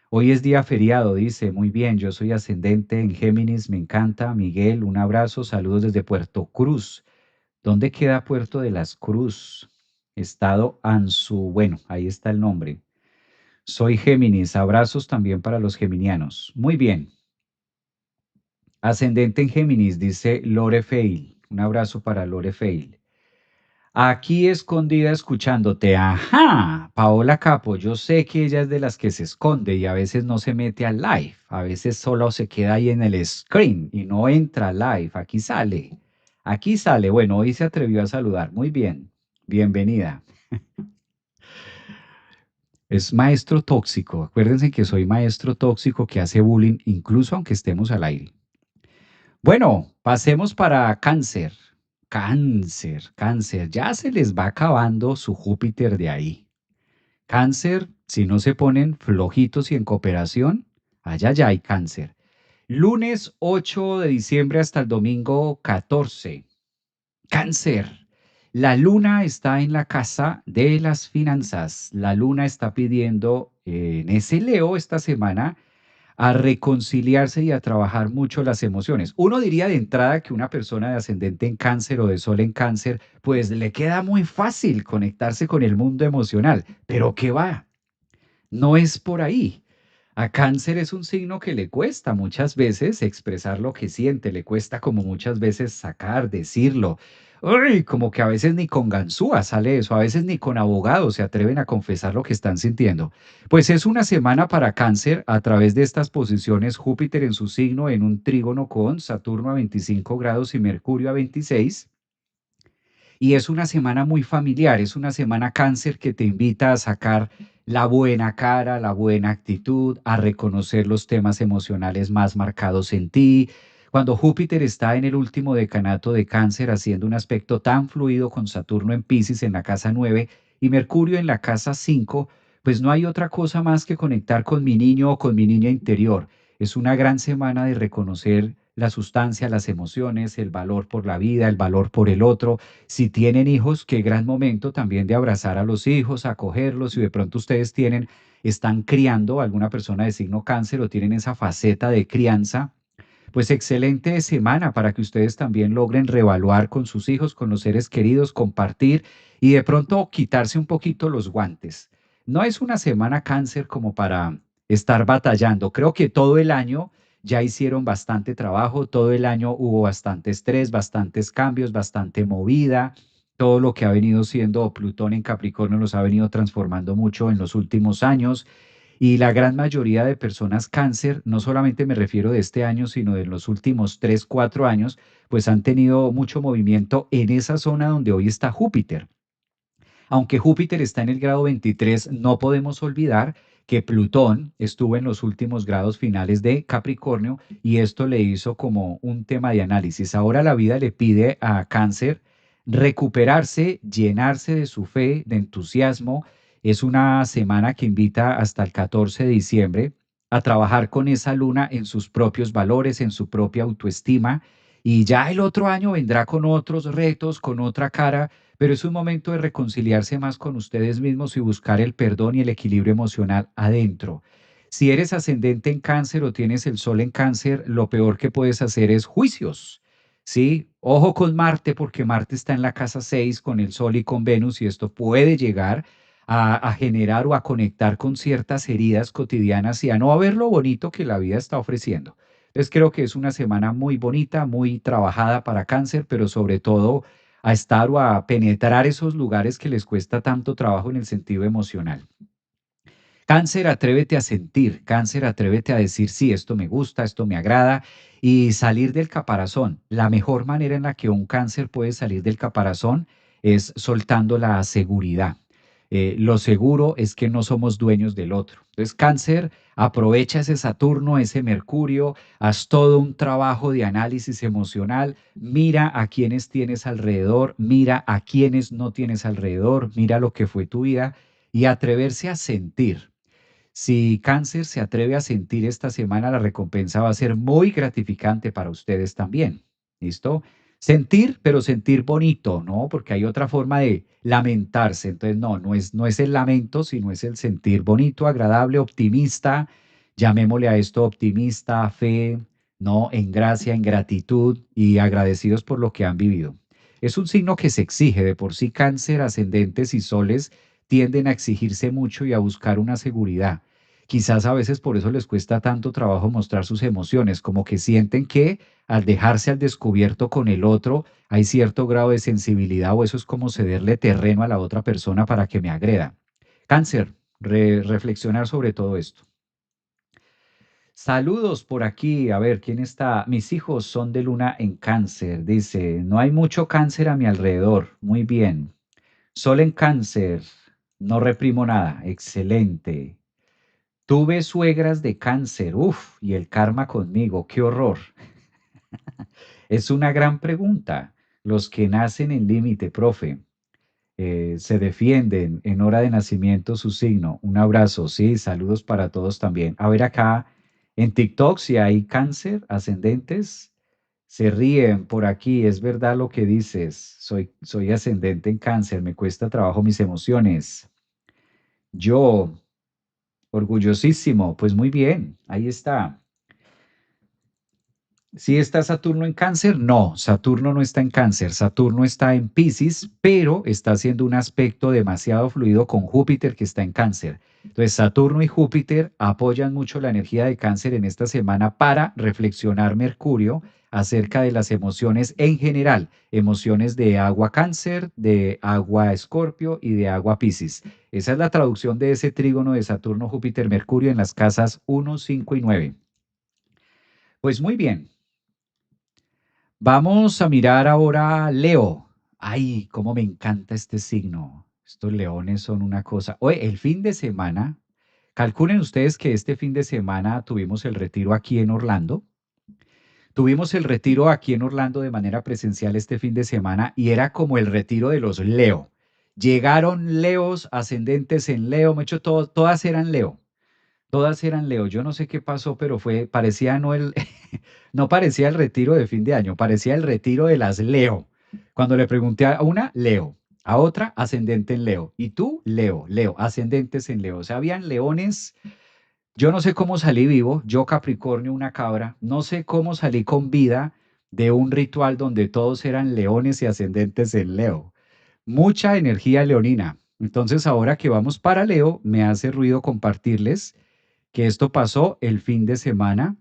Hoy es día feriado, dice. Muy bien, yo soy ascendente en Géminis, me encanta. Miguel, un abrazo, saludos desde Puerto Cruz. ¿Dónde queda Puerto de las Cruz? Estado Anzu. Bueno, ahí está el nombre. Soy Géminis. Abrazos también para los geminianos. Muy bien. Ascendente en Géminis, dice Lore Fail. Un abrazo para Lore Fail. Aquí escondida escuchándote. Ajá, Paola Capo, yo sé que ella es de las que se esconde y a veces no se mete al live, a veces solo se queda ahí en el screen y no entra al live. Aquí sale, aquí sale. Bueno, hoy se atrevió a saludar. Muy bien, bienvenida. Es maestro tóxico. Acuérdense que soy maestro tóxico que hace bullying incluso aunque estemos al aire. Bueno, pasemos para cáncer. Cáncer, cáncer. Ya se les va acabando su Júpiter de ahí. Cáncer, si no se ponen flojitos y en cooperación, allá ya hay cáncer. Lunes 8 de diciembre hasta el domingo 14. Cáncer. La luna está en la casa de las finanzas. La luna está pidiendo en ese Leo esta semana a reconciliarse y a trabajar mucho las emociones. Uno diría de entrada que una persona de ascendente en cáncer o de sol en cáncer, pues le queda muy fácil conectarse con el mundo emocional, pero ¿qué va? No es por ahí. A cáncer es un signo que le cuesta muchas veces expresar lo que siente, le cuesta como muchas veces sacar, decirlo. Uy, como que a veces ni con ganzúa sale eso, a veces ni con abogados se atreven a confesar lo que están sintiendo. Pues es una semana para cáncer a través de estas posiciones, Júpiter en su signo en un trígono con Saturno a 25 grados y Mercurio a 26. Y es una semana muy familiar, es una semana cáncer que te invita a sacar la buena cara, la buena actitud, a reconocer los temas emocionales más marcados en ti. Cuando Júpiter está en el último decanato de cáncer haciendo un aspecto tan fluido con Saturno en Pisces en la casa 9 y Mercurio en la casa 5, pues no hay otra cosa más que conectar con mi niño o con mi niña interior. Es una gran semana de reconocer la sustancia, las emociones, el valor por la vida, el valor por el otro. Si tienen hijos, qué gran momento también de abrazar a los hijos, acogerlos. Si de pronto ustedes están criando a alguna persona de signo cáncer o tienen esa faceta de crianza, pues excelente semana para que ustedes también logren reevaluar con sus hijos, con los seres queridos, compartir y de pronto quitarse un poquito los guantes. No es una semana cáncer como para estar batallando. Creo que todo el año ya hicieron bastante trabajo, todo el año hubo bastante estrés, bastantes cambios, bastante movida. Todo lo que ha venido siendo Plutón en Capricornio los ha venido transformando mucho en los últimos años. Y la gran mayoría de personas cáncer, no solamente me refiero de este año, sino de los últimos 3 4 años, pues han tenido mucho movimiento en esa zona donde hoy está Júpiter. Aunque Júpiter está en el grado 23, no podemos olvidar que Plutón estuvo en los últimos grados finales de Capricornio y esto le hizo como un tema de análisis. Ahora la vida le pide a Cáncer recuperarse, llenarse de su fe, de entusiasmo. Es una semana que invita hasta el 14 de diciembre a trabajar con esa luna en sus propios valores, en su propia autoestima. Y ya el otro año vendrá con otros retos, con otra cara, pero es un momento de reconciliarse más con ustedes mismos y buscar el perdón y el equilibrio emocional adentro. Si eres ascendente en cáncer o tienes el sol en cáncer, lo peor que puedes hacer es juicios. ¿Sí? Ojo con Marte, porque Marte está en la casa 6 con el sol y con Venus y esto puede llegar a generar o a conectar con ciertas heridas cotidianas y a no ver lo bonito que la vida está ofreciendo. Entonces creo que es una semana muy bonita, muy trabajada para cáncer, pero sobre todo a estar o a penetrar esos lugares que les cuesta tanto trabajo en el sentido emocional. Cáncer, atrévete a sentir, cáncer, atrévete a decir, sí, esto me gusta, esto me agrada y salir del caparazón. La mejor manera en la que un cáncer puede salir del caparazón es soltando la seguridad. Lo seguro es que no somos dueños del otro. Entonces, cáncer, aprovecha ese Saturno, ese Mercurio, haz todo un trabajo de análisis emocional, mira a quienes tienes alrededor, mira a quienes no tienes alrededor, mira lo que fue tu vida y atreverse a sentir. Si Cáncer se atreve a sentir esta semana, la recompensa va a ser muy gratificante para ustedes también. ¿Listo? Sentir, pero sentir bonito, ¿no? Porque hay otra forma de lamentarse. Entonces, no es el lamento, sino es el sentir bonito, agradable, optimista. Llamémosle a esto optimista, fe, ¿no? En gracia, en gratitud y agradecidos por lo que han vivido. Es un signo que se exige de por sí. Cáncer, ascendentes y soles tienden a exigirse mucho y a buscar una seguridad. Quizás a veces por eso les cuesta tanto trabajo mostrar sus emociones, como que sienten que al dejarse al descubierto con el otro hay cierto grado de sensibilidad o eso es como cederle terreno a la otra persona para que me agreda. Cáncer, reflexionar sobre todo esto. Saludos por aquí. A ver, ¿quién está? Mis hijos son de luna en cáncer. Dice, no hay mucho cáncer a mi alrededor. Muy bien. Sol en cáncer. No reprimo nada. Excelente. Tuve suegras de cáncer. Uf, y el karma conmigo. Qué horror. Es una gran pregunta. Los que nacen en límite, profe, se defienden en hora de nacimiento su signo. Un abrazo, sí, saludos para todos también. A ver acá en TikTok si hay cáncer ascendentes. Se ríen por aquí, es verdad lo que dices. Soy ascendente en cáncer, me cuesta trabajo mis emociones. Yo, orgullosísimo, pues muy bien, ahí está. ¿Sí está Saturno en cáncer? No, Saturno no está en cáncer, Saturno está en Piscis, pero está haciendo un aspecto demasiado fluido con Júpiter que está en cáncer. Entonces, Saturno y Júpiter apoyan mucho la energía de cáncer en esta semana para reflexionar Mercurio acerca de las emociones en general, emociones de agua cáncer, de agua escorpio y de agua Piscis. Esa es la traducción de ese trígono de Saturno, Júpiter, Mercurio en las casas 1, 5 y 9. Pues muy bien. Vamos a mirar ahora Leo. Ay, cómo me encanta este signo. Estos leones son una cosa. Oye, el fin de semana, calculen ustedes que este fin de semana tuvimos el retiro aquí en Orlando. Tuvimos el retiro aquí en Orlando de manera presencial este fin de semana y era como el retiro de los Leo. Llegaron Leos, ascendentes en Leo, me hecho todo, todas eran Leo. Todas eran Leo. Yo no sé qué pasó, pero parecía no no parecía el retiro de fin de año, parecía el retiro de las Leo. Cuando le pregunté a una, Leo, a otra, ascendente en Leo. Y tú, Leo, Leo, ascendentes en Leo. O sea, habían leones. Yo no sé cómo salí vivo, yo Capricornio, una cabra, no sé cómo salí con vida de un ritual donde todos eran leones y ascendentes en Leo. Mucha energía leonina. Entonces, ahora que vamos para Leo, me hace ruido compartirles que esto pasó el fin de semana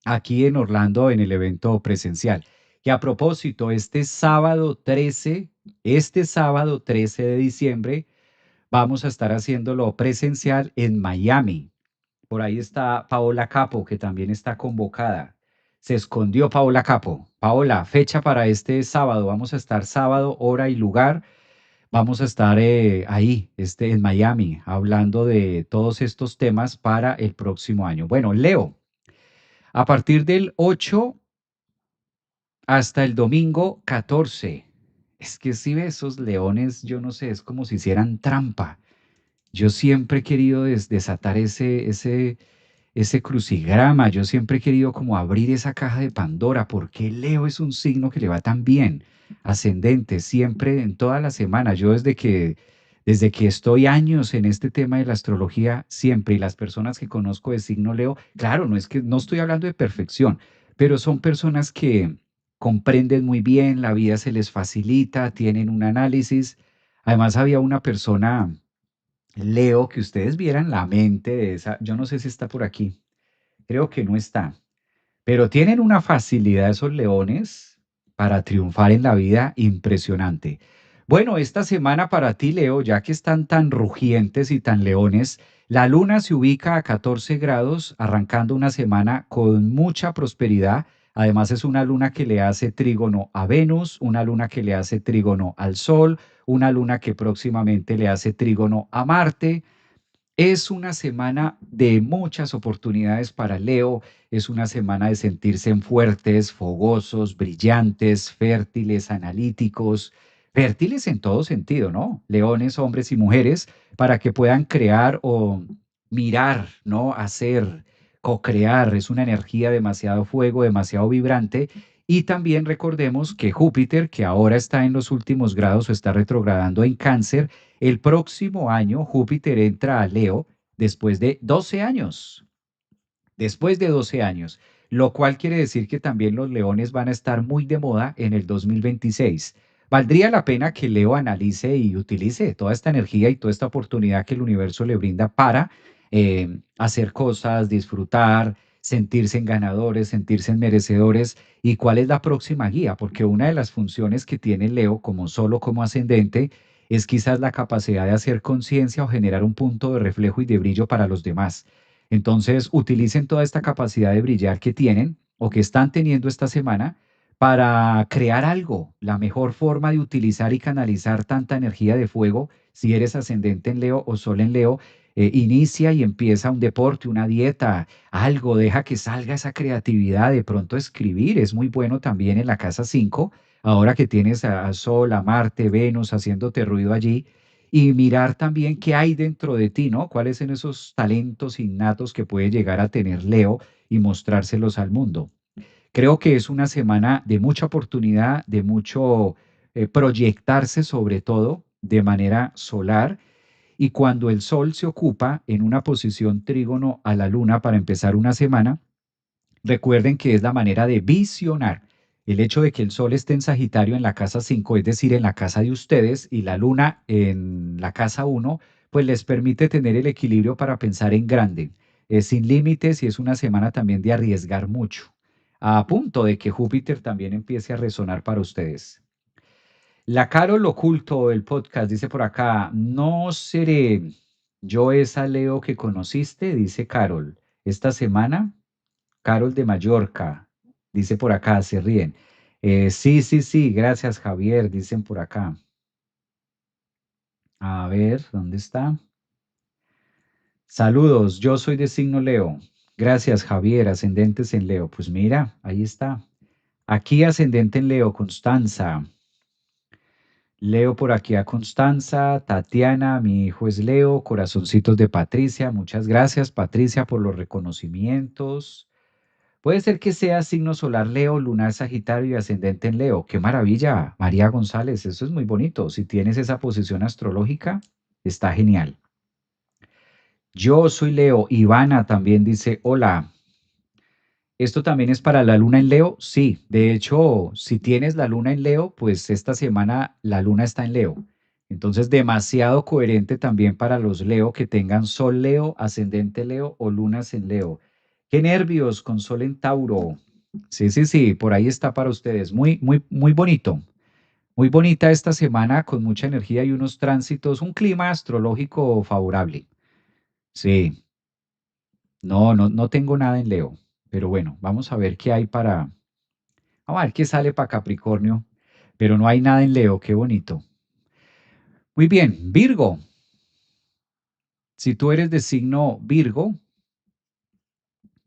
aquí en Orlando en el evento presencial. Que a propósito, este sábado 13 de diciembre, vamos a estar haciéndolo presencial en Miami. Por ahí está Paola Capo, que también está convocada. Se escondió Paola Capo. Paola, fecha para este sábado. Vamos a estar sábado, hora y lugar. Vamos a estar ahí, en Miami, hablando de todos estos temas para el próximo año. Bueno, Leo, a partir del 8 hasta el domingo 14. Es que si ves esos leones, yo no sé, es como si hicieran trampa. Yo siempre he querido desatar ese crucigrama, yo siempre he querido como abrir esa caja de Pandora. ¿Por qué Leo es un signo que le va tan bien? Ascendente, siempre, en toda la semana. Yo desde que estoy años en este tema de la astrología, siempre, y las personas que conozco de signo Leo, claro, no es que no estoy hablando de perfección, pero son personas que comprenden muy bien, la vida se les facilita, tienen un análisis. Además, había una persona Leo, que ustedes vieran la mente de esa, yo no sé si está por aquí, creo que no está, pero tienen una facilidad esos leones para triunfar en la vida impresionante. Bueno, esta semana para ti, Leo, ya que están tan rugientes y tan leones, la luna se ubica a 14 grados, arrancando una semana con mucha prosperidad. Además, es una luna que le hace trígono a Venus, una luna que le hace trígono al Sol, una luna que próximamente le hace trígono a Marte. Es una semana de muchas oportunidades para Leo, es una semana de sentirse fuertes, fogosos, brillantes, fértiles, analíticos, fértiles en todo sentido, ¿no? Leones, hombres y mujeres, para que puedan crear o mirar, ¿no? Hacer, co-crear, es una energía demasiado fuego, demasiado vibrante. Y también recordemos que Júpiter, que ahora está en los últimos grados o está retrogradando en Cáncer, el próximo año Júpiter entra a Leo después de 12 años, después de 12 años, lo cual quiere decir que también los leones van a estar muy de moda en el 2026. Valdría la pena que Leo analice y utilice toda esta energía y toda esta oportunidad que el universo le brinda para hacer cosas, disfrutar, sentirse en ganadores, sentirse en merecedores. ¿Y cuál es la próxima guía? Porque una de las funciones que tiene Leo como solo como ascendente es quizás la capacidad de hacer conciencia o generar un punto de reflejo y de brillo para los demás. Entonces, utilicen toda esta capacidad de brillar que tienen o que están teniendo esta semana para crear algo. La mejor forma de utilizar y canalizar tanta energía de fuego, si eres ascendente en Leo o Sol en Leo, inicia y empieza un deporte, una dieta, algo, deja que salga esa creatividad. De pronto escribir es muy bueno también en la casa 5 ahora que tienes a Sol, a Marte, Venus haciéndote ruido allí. Y mirar también qué hay dentro de ti, ¿no? ¿Cuáles son esos talentos innatos que puede llegar a tener Leo y mostrárselos al mundo? Creo que es una semana de mucha oportunidad, de mucho proyectarse sobre todo de manera solar y cuando el Sol se ocupa en una posición trígono a la Luna para empezar una semana, recuerden que es la manera de visionar. El hecho de que el Sol esté en Sagitario en la casa 5, es decir, en la casa de ustedes, y la Luna en la casa uno, pues les permite tener el equilibrio para pensar en grande, sin límites y es una semana también de arriesgar mucho, a punto de que Júpiter también empiece a resonar para ustedes. La Carol Oculto del podcast dice por acá, no seré yo esa Leo que conociste, dice Carol. Esta semana, Carol de Mallorca, dice por acá, se ríen. Sí, sí, sí, gracias Javier, dicen por acá. A ver, ¿dónde está? Saludos, yo soy de signo Leo. Gracias Javier, ascendentes en Leo. Pues mira, ahí está. Aquí ascendente en Leo, Constanza. Leo por aquí a Constanza, Tatiana, mi hijo es Leo, corazoncitos de Patricia. Muchas gracias, Patricia, por los reconocimientos. Puede ser que sea signo solar Leo, lunar Sagitario y ascendente en Leo. ¡Qué maravilla! María González, eso es muy bonito. Si tienes esa posición astrológica, está genial. Yo soy Leo. Ivana también dice, hola. ¿Esto también es para la luna en Leo? Sí, de hecho, si tienes la luna en Leo, pues esta semana la luna está en Leo. Entonces, demasiado coherente también para los Leo que tengan Sol Leo, ascendente Leo o lunas en Leo. Qué nervios con Sol en Tauro. Sí, sí, sí, por ahí está para ustedes. Muy, muy, muy bonito. Muy bonita esta semana con mucha energía y unos tránsitos, un clima astrológico favorable. Sí, no, no, no tengo nada en Leo, pero bueno, vamos a ver qué hay para. Vamos a ver qué sale para Capricornio, pero no hay nada en Leo, qué bonito. Muy bien, Virgo. Si tú eres de signo Virgo,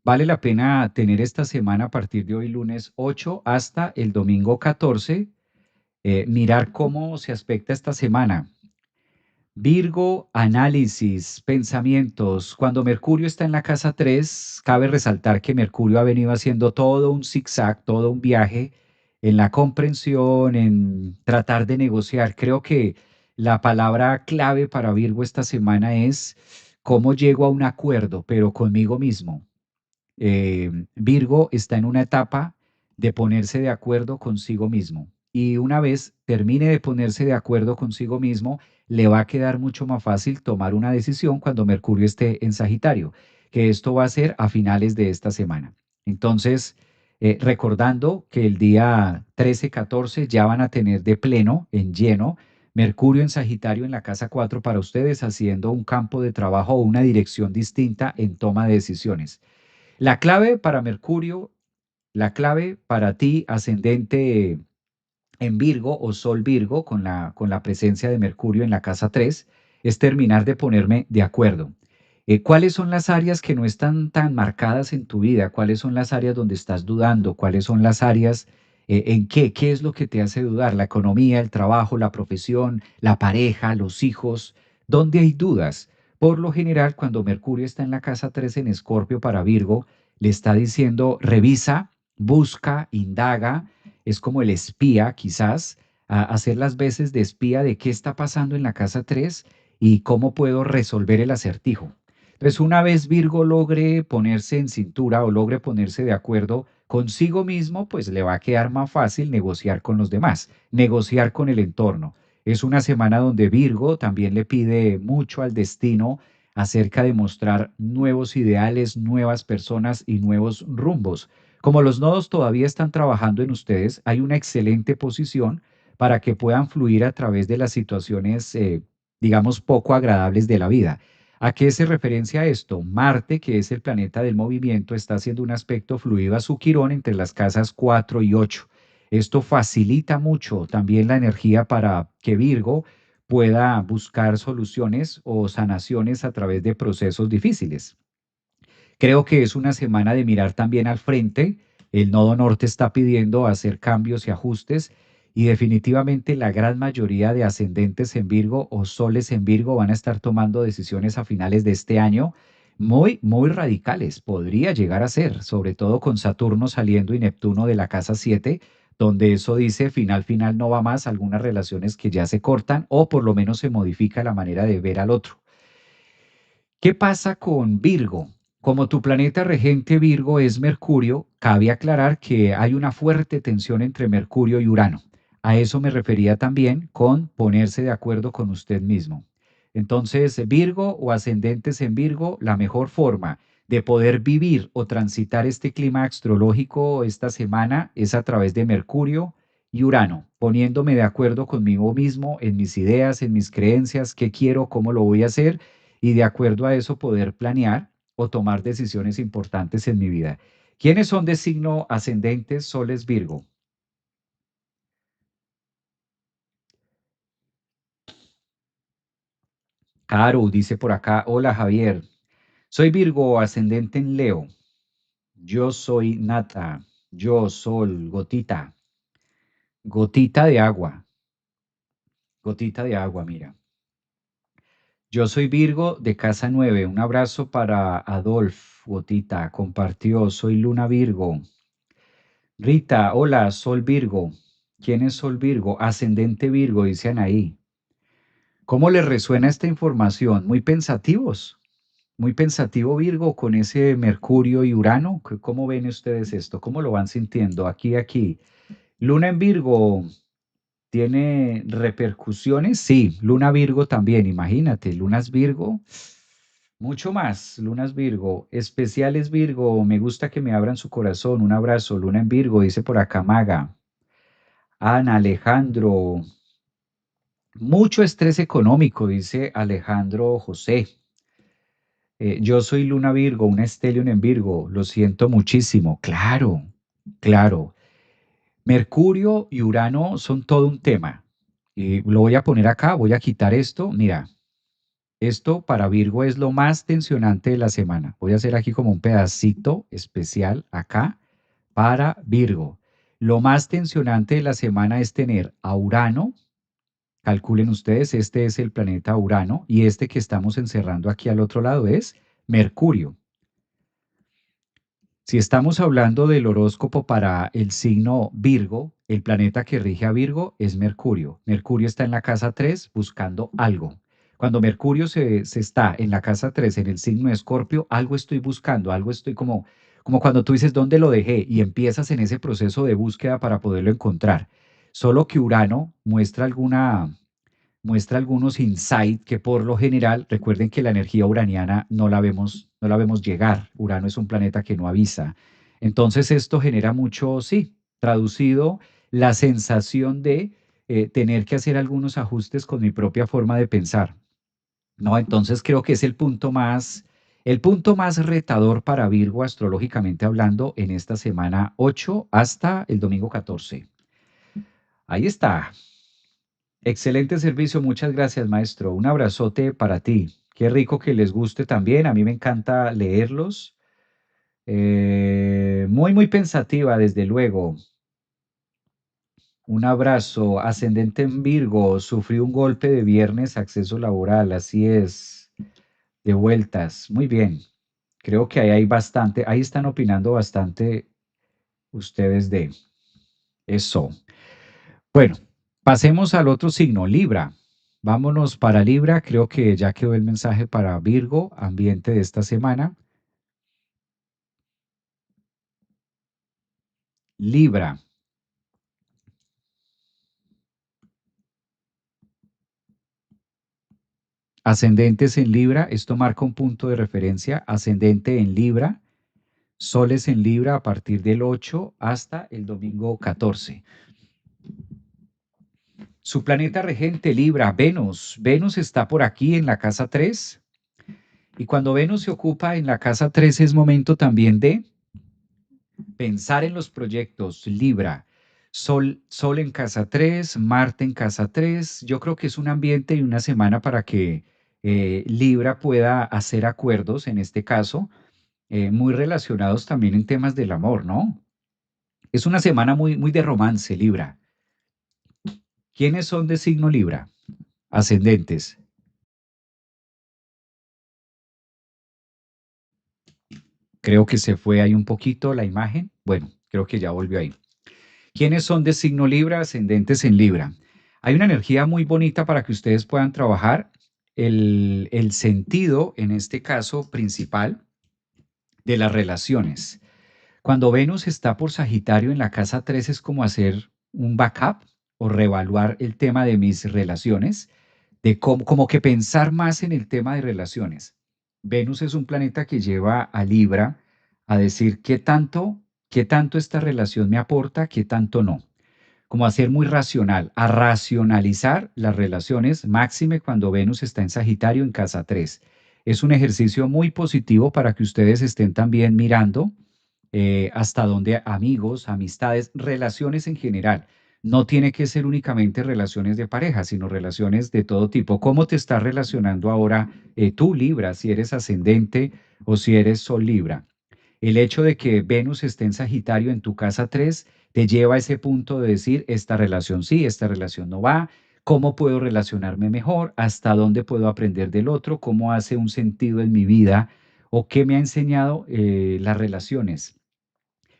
vale la pena tener esta semana a partir de hoy, lunes 8 hasta el domingo 14, mirar cómo se aspecta esta semana. Virgo, análisis, pensamientos. Cuando Mercurio está en la casa 3, cabe resaltar que Mercurio ha venido haciendo todo un zigzag, todo un viaje en la comprensión, en tratar de negociar. Creo que la palabra clave para Virgo esta semana es cómo llego a un acuerdo, pero conmigo mismo. Virgo está en una etapa de ponerse de acuerdo consigo mismo. Y una vez termine de ponerse de acuerdo consigo mismo, le va a quedar mucho más fácil tomar una decisión cuando Mercurio esté en Sagitario, que esto va a ser a finales de esta semana. Entonces, recordando que el día 13, 14 ya van a tener de pleno, en lleno, Mercurio en Sagitario en la casa 4 para ustedes, haciendo un campo de trabajo o una dirección distinta en toma de decisiones. La clave para Mercurio, la clave para ti, ascendente en Virgo o Sol Virgo, con la presencia de Mercurio en la casa 3, es terminar de ponerme de acuerdo. ¿Cuáles son las áreas que no están tan marcadas en tu vida? ¿Cuáles son las áreas donde estás dudando? ¿Cuáles son las áreas en qué? ¿Qué es lo que te hace dudar? ¿La economía, el trabajo, la profesión, la pareja, los hijos? ¿Dónde hay dudas? Por lo general, cuando Mercurio está en la casa 3 en Escorpio para Virgo, le está diciendo, revisa, busca, indaga, es como el espía, quizás, a hacer las veces de espía de qué está pasando en la casa 3 y cómo puedo resolver el acertijo. Entonces, una vez Virgo logre ponerse en cintura o logre ponerse de acuerdo consigo mismo, pues le va a quedar más fácil negociar con los demás, negociar con el entorno. Es una semana donde Virgo también le pide mucho al destino, acerca de mostrar nuevos ideales, nuevas personas y nuevos rumbos. Como los nodos todavía están trabajando en ustedes, hay una excelente posición para que puedan fluir a través de las situaciones, digamos, poco agradables de la vida. ¿A qué se referencia esto? Marte, que es el planeta del movimiento, está haciendo un aspecto fluido a su quirón entre las casas 4 y 8. Esto facilita mucho también la energía para que Virgo pueda buscar soluciones o sanaciones a través de procesos difíciles. Creo que es una semana de mirar también al frente. El nodo norte está pidiendo hacer cambios y ajustes y definitivamente la gran mayoría de ascendentes en Virgo o soles en Virgo van a estar tomando decisiones a finales de este año muy, muy radicales. Podría llegar a ser, sobre todo con Saturno saliendo y Neptuno de la casa 7, donde eso dice final, final no va más, algunas relaciones que ya se cortan o por lo menos se modifica la manera de ver al otro. ¿Qué pasa con Virgo? Como tu planeta regente Virgo es Mercurio, cabe aclarar que hay una fuerte tensión entre Mercurio y Urano. A eso me refería también con ponerse de acuerdo con usted mismo. Entonces, Virgo o ascendentes en Virgo, la mejor forma de poder vivir o transitar este clima astrológico esta semana es a través de Mercurio y Urano, poniéndome de acuerdo conmigo mismo en mis ideas, en mis creencias, qué quiero, cómo lo voy a hacer y de acuerdo a eso poder planear o tomar decisiones importantes en mi vida. ¿Quiénes son de signo ascendente, soles Virgo? Caro dice por acá, hola Javier, soy Virgo ascendente en Leo. Yo soy Nata, yo sol, gotita, gotita de agua, gotita de agua, mira. Yo soy Virgo de casa 9. Un abrazo para Adolf, gotita, compartió, soy Luna Virgo. Rita, hola, Sol Virgo. ¿Quién es Sol Virgo? Ascendente Virgo, dicen ahí. ¿Cómo les resuena esta información? Muy pensativos, muy pensativo Virgo con ese Mercurio y Urano. ¿Cómo ven ustedes esto? ¿Cómo lo van sintiendo? Aquí. Luna en Virgo, ¿tiene repercusiones? Sí, Luna Virgo también, imagínate, Lunas Virgo, mucho más, Lunas Virgo, especiales Virgo, me gusta que me abran su corazón, un abrazo, Luna en Virgo, dice por acá Maga. Ana, Alejandro, mucho estrés económico, dice Alejandro José. Yo soy Luna Virgo, un Stellium en Virgo, lo siento muchísimo. Claro, claro. Mercurio y Urano son todo un tema. Y lo voy a poner acá, voy a quitar esto. Mira, esto para Virgo es lo más tensionante de la semana. Voy a hacer aquí como un pedacito especial acá para Virgo. Lo más tensionante de la semana es tener a Urano. Calculen ustedes, este es el planeta Urano y este que estamos encerrando aquí al otro lado es Mercurio. Si estamos hablando del horóscopo para el signo Virgo, el planeta que rige a Virgo es Mercurio. Mercurio está en la casa 3 buscando algo. Cuando Mercurio se está en la casa 3 en el signo de Escorpio, algo estoy buscando, algo estoy como cuando tú dices dónde lo dejé y empiezas en ese proceso de búsqueda para poderlo encontrar. Solo que Urano muestra algunos insights que por lo general, recuerden que la energía uraniana no la vemos llegar. Urano es un planeta que no avisa. Entonces esto genera mucho, sí, traducido, la sensación de tener que hacer algunos ajustes con mi propia forma de pensar. No, entonces creo que es el punto más retador para Virgo astrológicamente hablando en esta semana 8 hasta el domingo 14. Ahí está. Excelente servicio, muchas gracias, maestro. Un abrazote para ti. Qué rico que les guste también. A mí me encanta leerlos. Muy, muy pensativa, desde luego. Un abrazo. Ascendente en Virgo. Sufrí un golpe de viernes, acceso laboral. Así es. De vueltas. Muy bien. Creo que ahí hay bastante. Ahí están opinando bastante ustedes de eso. Bueno, pasemos al otro signo, Libra. Vámonos para Libra. Creo que ya quedó el mensaje para Virgo, ambiente de esta semana. Libra. Ascendentes en Libra, esto marca un punto de referencia, ascendente en Libra, soles en Libra a partir del 8 hasta el domingo 14. Su planeta regente Libra, Venus. Venus está por aquí en la casa 3 y cuando Venus se ocupa en la casa 3 es momento también de pensar en los proyectos Libra. Sol en casa 3, Marte en casa 3. Yo creo que es un ambiente y una semana para que Libra pueda hacer acuerdos, en este caso, muy relacionados también en temas del amor, ¿no? Es una semana muy, muy de romance, Libra. ¿Quiénes son de signo Libra? Ascendentes. Creo que se fue ahí un poquito la imagen. Bueno, creo que ya volvió ahí. ¿Quiénes son de signo Libra, ascendentes en Libra? Hay una energía muy bonita para que ustedes puedan trabajar el sentido, en este caso principal, de las relaciones. Cuando Venus está por Sagitario en la casa 3 es como hacer un backup o reevaluar el tema de mis relaciones, de cómo, como que pensar más en el tema de relaciones. Venus es un planeta que lleva a Libra a decir qué tanto esta relación me aporta, qué tanto no, como a ser muy racional, a racionalizar las relaciones, máxime cuando Venus está en Sagitario en casa 3. Es un ejercicio muy positivo para que ustedes estén también mirando hasta dónde amigos, amistades, relaciones en general. No tiene que ser únicamente relaciones de pareja, sino relaciones de todo tipo. ¿Cómo te estás relacionando ahora tú, Libra, si eres ascendente o si eres Sol Libra? El hecho de que Venus esté en Sagitario en tu casa 3 te lleva a ese punto de decir, esta relación sí, esta relación no va, cómo puedo relacionarme mejor, hasta dónde puedo aprender del otro, cómo hace un sentido en mi vida o qué me ha enseñado las relaciones.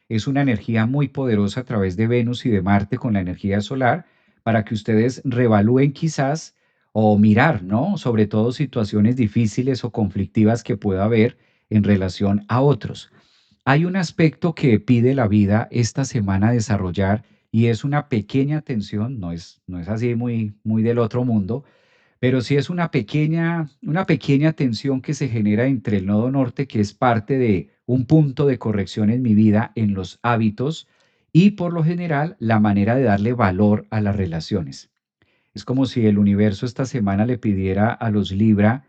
Es una energía muy poderosa a través de Venus y de Marte con la energía solar para que ustedes revalúen quizás o mirar, ¿no? Sobre todo situaciones difíciles o conflictivas que pueda haber en relación a otros. Hay un aspecto que pide la vida esta semana desarrollar y es una pequeña tensión, no es así muy, muy del otro mundo, pero sí es una pequeña tensión que se genera entre el nodo norte, que es parte de un punto de corrección en mi vida, en los hábitos y por lo general la manera de darle valor a las relaciones. Es como si el universo esta semana le pidiera a los Libra,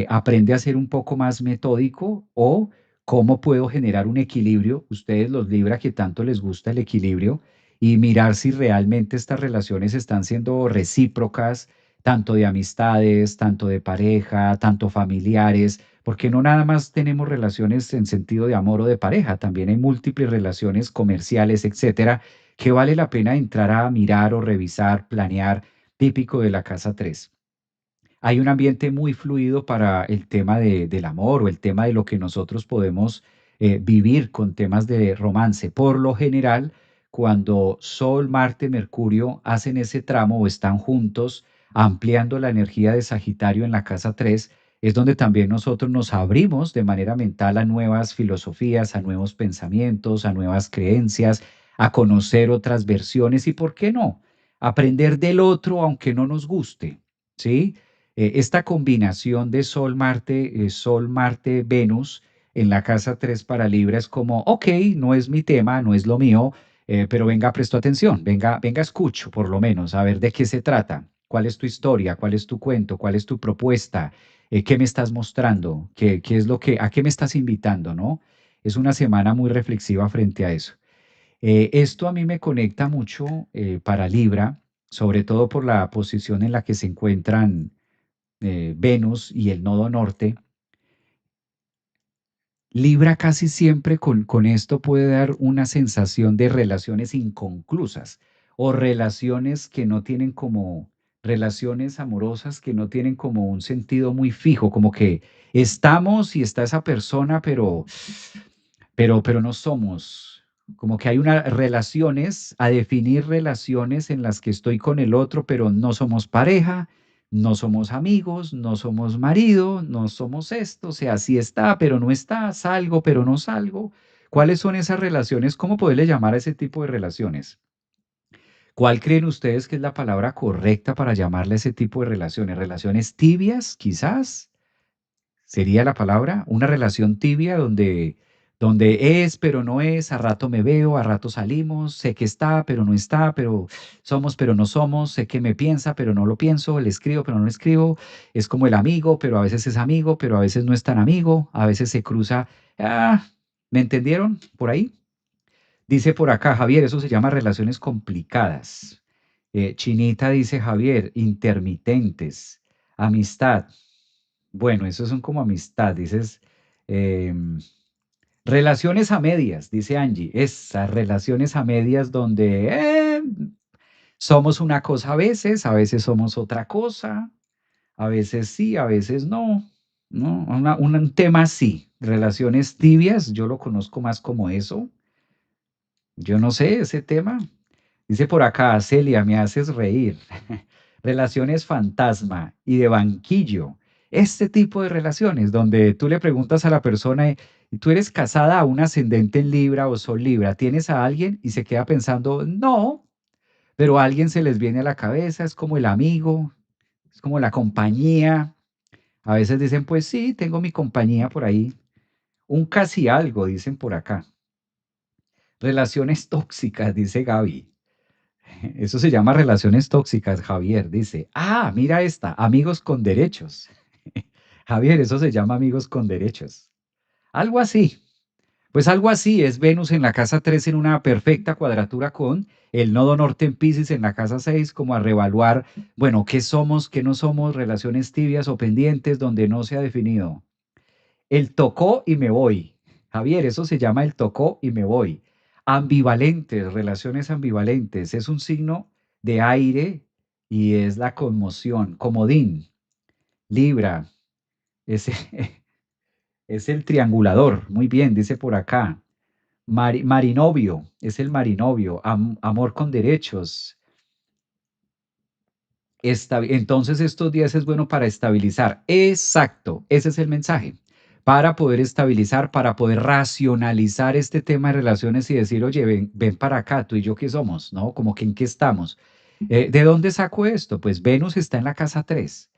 aprende a ser un poco más metódico o cómo puedo generar un equilibrio, ustedes los Libra que tanto les gusta el equilibrio, y mirar si realmente estas relaciones están siendo recíprocas, tanto de amistades, tanto de pareja, tanto familiares, porque no nada más tenemos relaciones en sentido de amor o de pareja, también hay múltiples relaciones comerciales, etcétera, que vale la pena entrar a mirar o revisar, planear típico de la casa 3. Hay un ambiente muy fluido para el tema del amor o el tema de lo que nosotros podemos vivir con temas de romance. Por lo general, cuando Sol, Marte, Mercurio hacen ese tramo o están juntos, ampliando la energía de Sagitario en la casa 3, es donde también nosotros nos abrimos de manera mental a nuevas filosofías, a nuevos pensamientos, a nuevas creencias, a conocer otras versiones y, ¿por qué no? Aprender del otro aunque no nos guste, ¿sí? Esta combinación de Sol, Marte, Venus en la casa 3 para Libra es como, ok, no es mi tema, no es lo mío, pero venga, presto atención, venga, venga, escucho por lo menos, a ver de qué se trata, cuál es tu historia, cuál es tu cuento, cuál es tu propuesta, qué me estás mostrando, qué es lo que, a qué me estás invitando, ¿no? Es una semana muy reflexiva frente a eso. Esto a mí me conecta mucho para Libra, sobre todo por la posición en la que se encuentran Venus y el nodo norte. Libra casi siempre con esto puede dar una sensación de relaciones inconclusas o relaciones que no tienen como, relaciones amorosas que no tienen como un sentido muy fijo, como que estamos y está esa persona, pero no somos. Como que hay unas relaciones, a definir relaciones en las que estoy con el otro, pero no somos pareja, no somos amigos, no somos marido, no somos esto, o sea, sí está, pero no está, salgo, pero no salgo. ¿Cuáles son esas relaciones? ¿Cómo poderle llamar a ese tipo de relaciones? ¿Cuál creen ustedes que es la palabra correcta para llamarle a ese tipo de relaciones? ¿Relaciones tibias, quizás? ¿Sería la palabra? Una relación tibia donde es, pero no es, a rato me veo, a rato salimos, sé que está, pero somos, pero no somos, sé que me piensa, pero no lo pienso, le escribo, pero no le escribo, es como el amigo, pero a veces es amigo, pero a veces no es tan amigo, a veces se cruza. Ah, ¿Me entendieron por ahí? Dice por acá, Javier, eso se llama relaciones complicadas. Chinita dice, Javier, intermitentes, amistad. Bueno, eso son como amistad, dices. em, Relaciones a medias, dice Angie. Esas relaciones a medias donde somos una cosa a veces somos otra cosa, a veces sí, a veces no. ¿No? Un tema así, relaciones tibias, yo lo conozco más como eso. Yo no sé ese tema. Dice por acá, Celia, me haces reír. Relaciones fantasma y de banquillo. Este tipo de relaciones donde tú le preguntas a la persona, ¿y tú eres casada a un ascendente en Libra o Sol Libra? ¿Tienes a alguien? Y se queda pensando, no, pero a alguien se les viene a la cabeza, es como el amigo, es como la compañía. A veces dicen, pues sí, tengo mi compañía por ahí. Un casi algo, dicen por acá. Relaciones tóxicas, dice Gaby. Eso se llama relaciones tóxicas, Javier. Dice, ah, mira esta, amigos con derechos. Javier, eso se llama amigos con derechos. Algo así. Pues algo así es Venus en la casa 3 en una perfecta cuadratura con el nodo norte en Pisces en la casa 6, como a reevaluar, bueno, qué somos, qué no somos, relaciones tibias o pendientes donde no se ha definido. El tocó y me voy. Javier, eso se llama el tocó y me voy. Ambivalentes, relaciones ambivalentes. Es un signo de aire y es la conmoción. Comodín, Libra, es, es el triangulador. Muy bien, dice por acá. Marinovio, es el marinovio. Amor con derechos. Entonces estos días es bueno para estabilizar. Exacto, ese es el mensaje. Para poder estabilizar, para poder racionalizar este tema de relaciones y decir, oye, ven para acá, tú y yo qué somos, ¿no? Como que en qué estamos. ¿De dónde saco esto? Pues Venus está en la casa 3.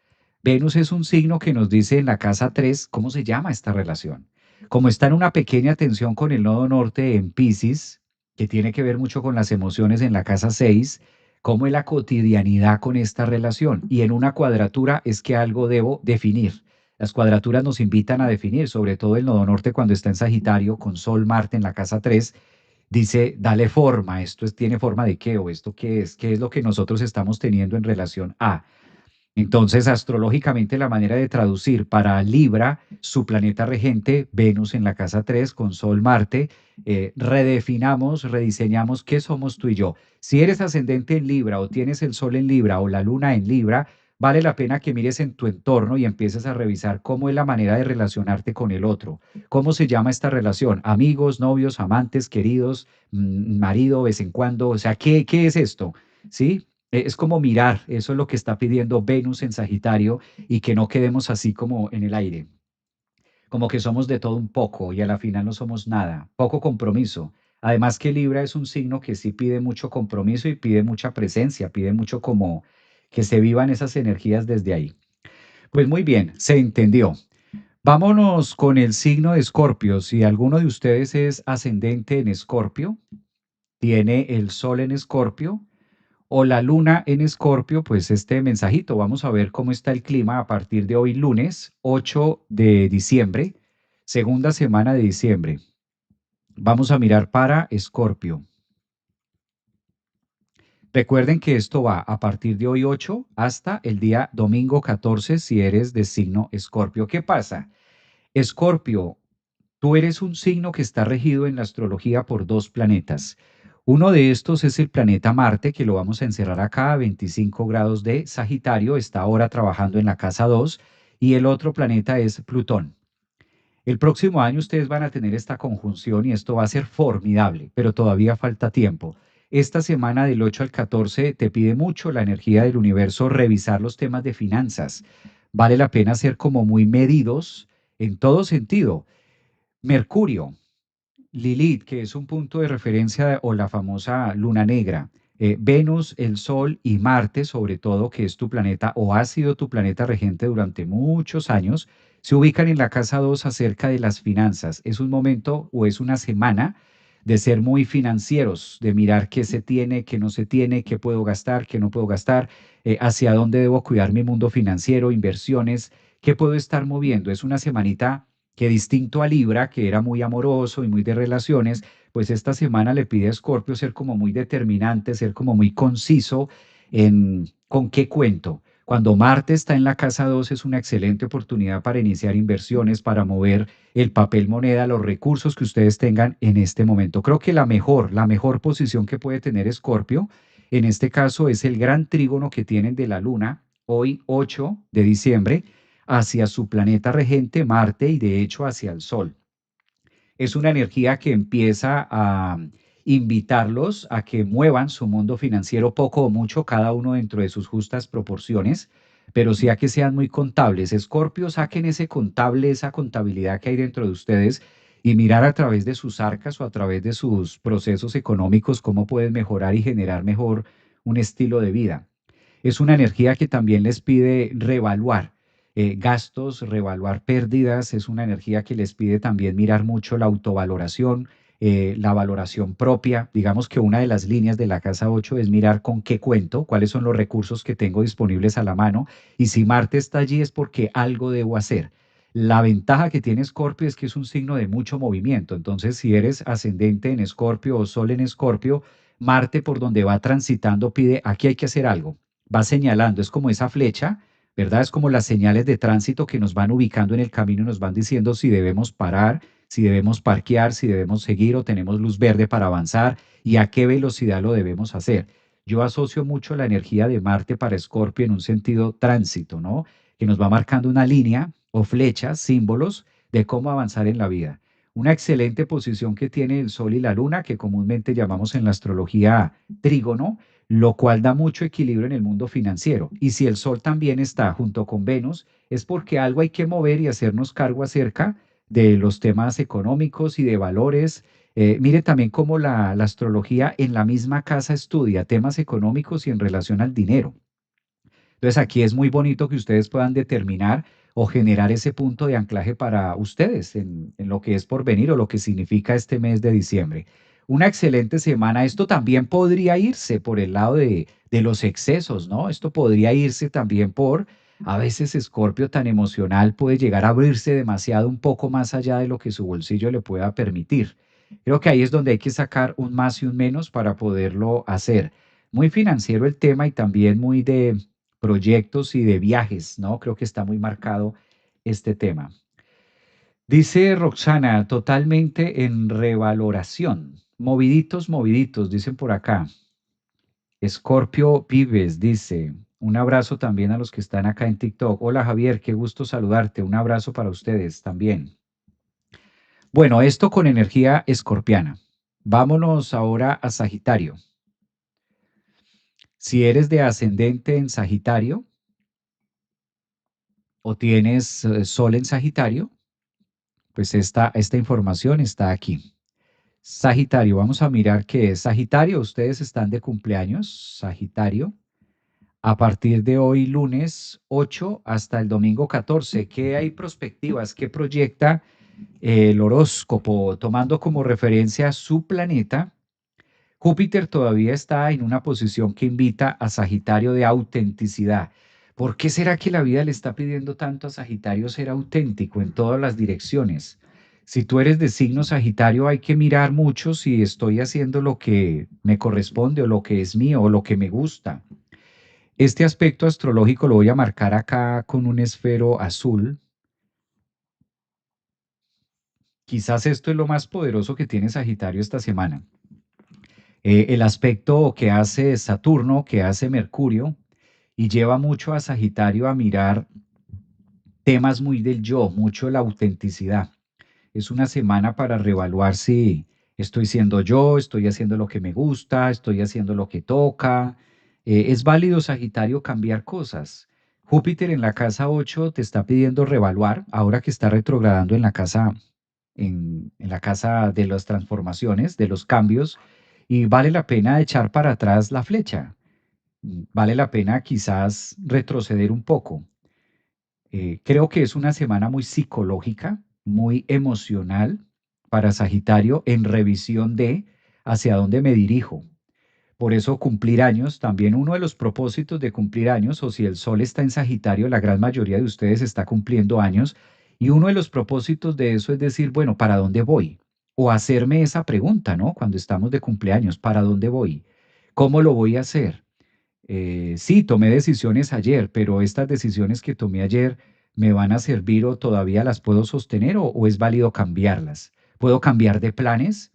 Venus es un signo que nos dice en la casa 3 cómo se llama esta relación. Como está en una pequeña tensión con el nodo norte en Pisces, que tiene que ver mucho con las emociones en la casa 6, cómo es la cotidianidad con esta relación. Y en una cuadratura es que algo debo definir. Las cuadraturas nos invitan a definir, sobre todo el nodo norte cuando está en Sagitario con Sol, Marte en la casa 3 dice, dale forma, tiene forma de qué o esto qué es lo que nosotros estamos teniendo en relación a. Entonces, astrológicamente, la manera de traducir para Libra, su planeta regente, Venus en la casa 3 con Sol, Marte, redefinamos, rediseñamos qué somos tú y yo. Si eres ascendente en Libra o tienes el Sol en Libra o la Luna en Libra, vale la pena que mires en tu entorno y empieces a revisar cómo es la manera de relacionarte con el otro. ¿Cómo se llama esta relación? Amigos, novios, amantes, queridos, marido, vez en cuando. O sea, ¿qué es esto? ¿Sí? Es como mirar, eso es lo que está pidiendo Venus en Sagitario y que no quedemos así como en el aire, como que somos de todo un poco y a la final no somos nada, poco compromiso. Además que Libra es un signo que sí pide mucho compromiso y pide mucha presencia, pide mucho como que se vivan esas energías desde ahí. Pues muy bien, se entendió. Vámonos con el signo de Escorpio. Si alguno de ustedes es ascendente en Escorpio, tiene el sol en Escorpio, o la luna en Escorpio, pues este mensajito, vamos a ver cómo está el clima a partir de hoy lunes 8 de diciembre, segunda semana de diciembre. Vamos a mirar para Escorpio. Recuerden que esto va a partir de hoy 8 hasta el día domingo 14 si eres de signo Escorpio. ¿Qué pasa? Escorpio, tú eres un signo que está regido en la astrología por dos planetas. Uno de estos es el planeta Marte, que lo vamos a encerrar acá a 25 grados de Sagitario, está ahora trabajando en la casa 2, y el otro planeta es Plutón. El próximo año ustedes van a tener esta conjunción y esto va a ser formidable, pero todavía falta tiempo. Esta semana del 8 al 14 te pide mucho la energía del universo revisar los temas de finanzas. Vale la pena ser como muy medidos en todo sentido. Mercurio, Lilith, que es un punto de referencia o la famosa luna negra, Venus, el Sol y Marte, sobre todo, que es tu planeta o ha sido tu planeta regente durante muchos años, se ubican en la casa 2 acerca de las finanzas. Es un momento o es una semana de ser muy financieros, de mirar qué se tiene, qué no se tiene, qué puedo gastar, qué no puedo gastar, hacia dónde debo cuidar mi mundo financiero, inversiones, qué puedo estar moviendo. Es una semanita que distinto a Libra, que era muy amoroso y muy de relaciones, pues esta semana le pide a Escorpio ser como muy determinante, ser como muy conciso en con qué cuento. Cuando Marte está en la casa 2 es una excelente oportunidad para iniciar inversiones, para mover el papel moneda, los recursos que ustedes tengan en este momento. Creo que la mejor posición que puede tener Escorpio en este caso es el gran trígono que tienen de la Luna hoy 8 de diciembre hacia su planeta regente Marte y de hecho hacia el Sol. Es una energía que empieza a invitarlos a que muevan su mundo financiero poco o mucho, cada uno dentro de sus justas proporciones, pero sí a que sean muy contables. Escorpio, saquen ese contable, esa contabilidad que hay dentro de ustedes y mirar a través de sus arcas o a través de sus procesos económicos cómo pueden mejorar y generar mejor un estilo de vida. Es una energía que también les pide reevaluar gastos, reevaluar pérdidas, es una energía que les pide también mirar mucho la autovaloración, la valoración propia. Digamos que una de las líneas de la casa 8 es mirar con qué cuento, cuáles son los recursos que tengo disponibles a la mano y si Marte está allí es porque algo debo hacer. La ventaja que tiene Escorpio es que es un signo de mucho movimiento, entonces si eres ascendente en Escorpio o Sol en Escorpio, Marte por donde va transitando pide, aquí hay que hacer algo, va señalando, es como esa flecha, ¿verdad? Es como las señales de tránsito que nos van ubicando en el camino y nos van diciendo si debemos parar, si debemos parquear, si debemos seguir o tenemos luz verde para avanzar y a qué velocidad lo debemos hacer. Yo asocio mucho la energía de Marte para Escorpio en un sentido tránsito, ¿no? Que nos va marcando una línea o flechas, símbolos de cómo avanzar en la vida. Una excelente posición que tiene el Sol y la Luna, que comúnmente llamamos en la astrología trígono, lo cual da mucho equilibrio en el mundo financiero. Y si el Sol también está junto con Venus, es porque algo hay que mover y hacernos cargo acerca de los temas económicos y de valores. Mire también cómo la astrología en la misma casa estudia temas económicos y en relación al dinero. Entonces aquí es muy bonito que ustedes puedan determinar o generar ese punto de anclaje para ustedes en lo que es por venir o lo que significa este mes de diciembre. Una excelente semana. Esto también podría irse por el lado de los excesos, ¿no? Esto podría irse también por, a veces Escorpio tan emocional puede llegar a abrirse demasiado un poco más allá de lo que su bolsillo le pueda permitir. Creo que ahí es donde hay que sacar un más y un menos para poderlo hacer. Muy financiero el tema y también muy de proyectos y de viajes, ¿no? Creo que está muy marcado este tema. Dice Roxana, totalmente en revaloración. Moviditos, moviditos, dicen por acá. Escorpio Vives dice, un abrazo también a los que están acá en TikTok. Hola Javier, qué gusto saludarte. Un abrazo para ustedes también. Bueno, esto con energía escorpiana. Vámonos ahora a Sagitario. Si eres de ascendente en Sagitario o tienes Sol en Sagitario, pues esta información está aquí. Sagitario, vamos a mirar qué es. Sagitario, ustedes están de cumpleaños, Sagitario, a partir de hoy, lunes 8 hasta el domingo 14. ¿Qué hay perspectivas? ¿Qué proyecta el horóscopo tomando como referencia su planeta? Júpiter todavía está en una posición que invita a Sagitario de autenticidad. ¿Por qué será que la vida le está pidiendo tanto a Sagitario ser auténtico en todas las direcciones? Si tú eres de signo Sagitario, hay que mirar mucho si estoy haciendo lo que me corresponde o lo que es mío o lo que me gusta. Este aspecto astrológico lo voy a marcar acá con un esfero azul. Quizás esto es lo más poderoso que tiene Sagitario esta semana. El aspecto que hace Saturno, que hace Mercurio, y lleva mucho a Sagitario a mirar temas muy del yo, mucho la autenticidad. Es una semana para reevaluar si estoy siendo yo, estoy haciendo lo que me gusta, estoy haciendo lo que toca. Es válido, Sagitario, cambiar cosas. Júpiter en la casa 8 te está pidiendo reevaluar, ahora que está retrogradando en la casa, en la casa de las transformaciones, de los cambios, y vale la pena echar para atrás la flecha. Vale la pena quizás retroceder un poco. Creo que es una semana muy psicológica, muy emocional para Sagitario en revisión de hacia dónde me dirijo. Por eso cumplir años, también uno de los propósitos de cumplir años, o si el sol está en Sagitario, la gran mayoría de ustedes está cumpliendo años, y uno de los propósitos de eso es decir, bueno, ¿para dónde voy? O hacerme esa pregunta, ¿no? Cuando estamos de cumpleaños, ¿para dónde voy? ¿Cómo lo voy a hacer? Sí, tomé decisiones ayer, pero estas decisiones que tomé ayer me van a servir o todavía las puedo sostener o es válido cambiarlas. ¿Puedo cambiar de planes?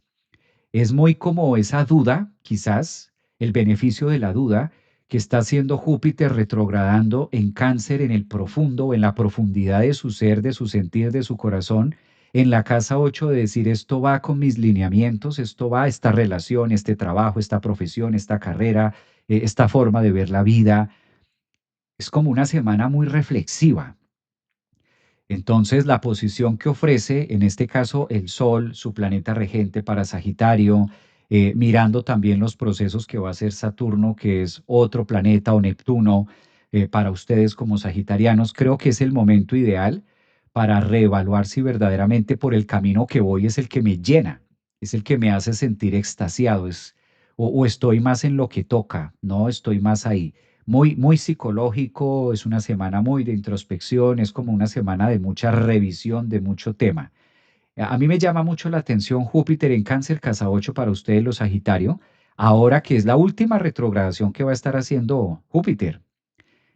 Es muy como esa duda, quizás, el beneficio de la duda que está haciendo Júpiter retrogradando en Cáncer en el profundo, en la profundidad de su ser, de su sentir, de su corazón, en la casa 8 de decir esto va con mis lineamientos, esto va, esta relación, este trabajo, esta profesión, esta carrera, esta forma de ver la vida. Es como una semana muy reflexiva. Entonces, la posición que ofrece, en este caso, el Sol, su planeta regente para Sagitario, mirando también los procesos que va a hacer Saturno, que es otro planeta, o Neptuno, para ustedes como sagitarianos, creo que es el momento ideal para reevaluar si verdaderamente por el camino que voy es el que me llena, es el que me hace sentir extasiado, o estoy más en lo que toca, no estoy más ahí. Muy, muy psicológico, es una semana muy de introspección, es como una semana de mucha revisión de mucho tema. A mí me llama mucho la atención Júpiter en Cáncer, casa 8 para ustedes los Sagitario, ahora que es la última retrogradación que va a estar haciendo Júpiter.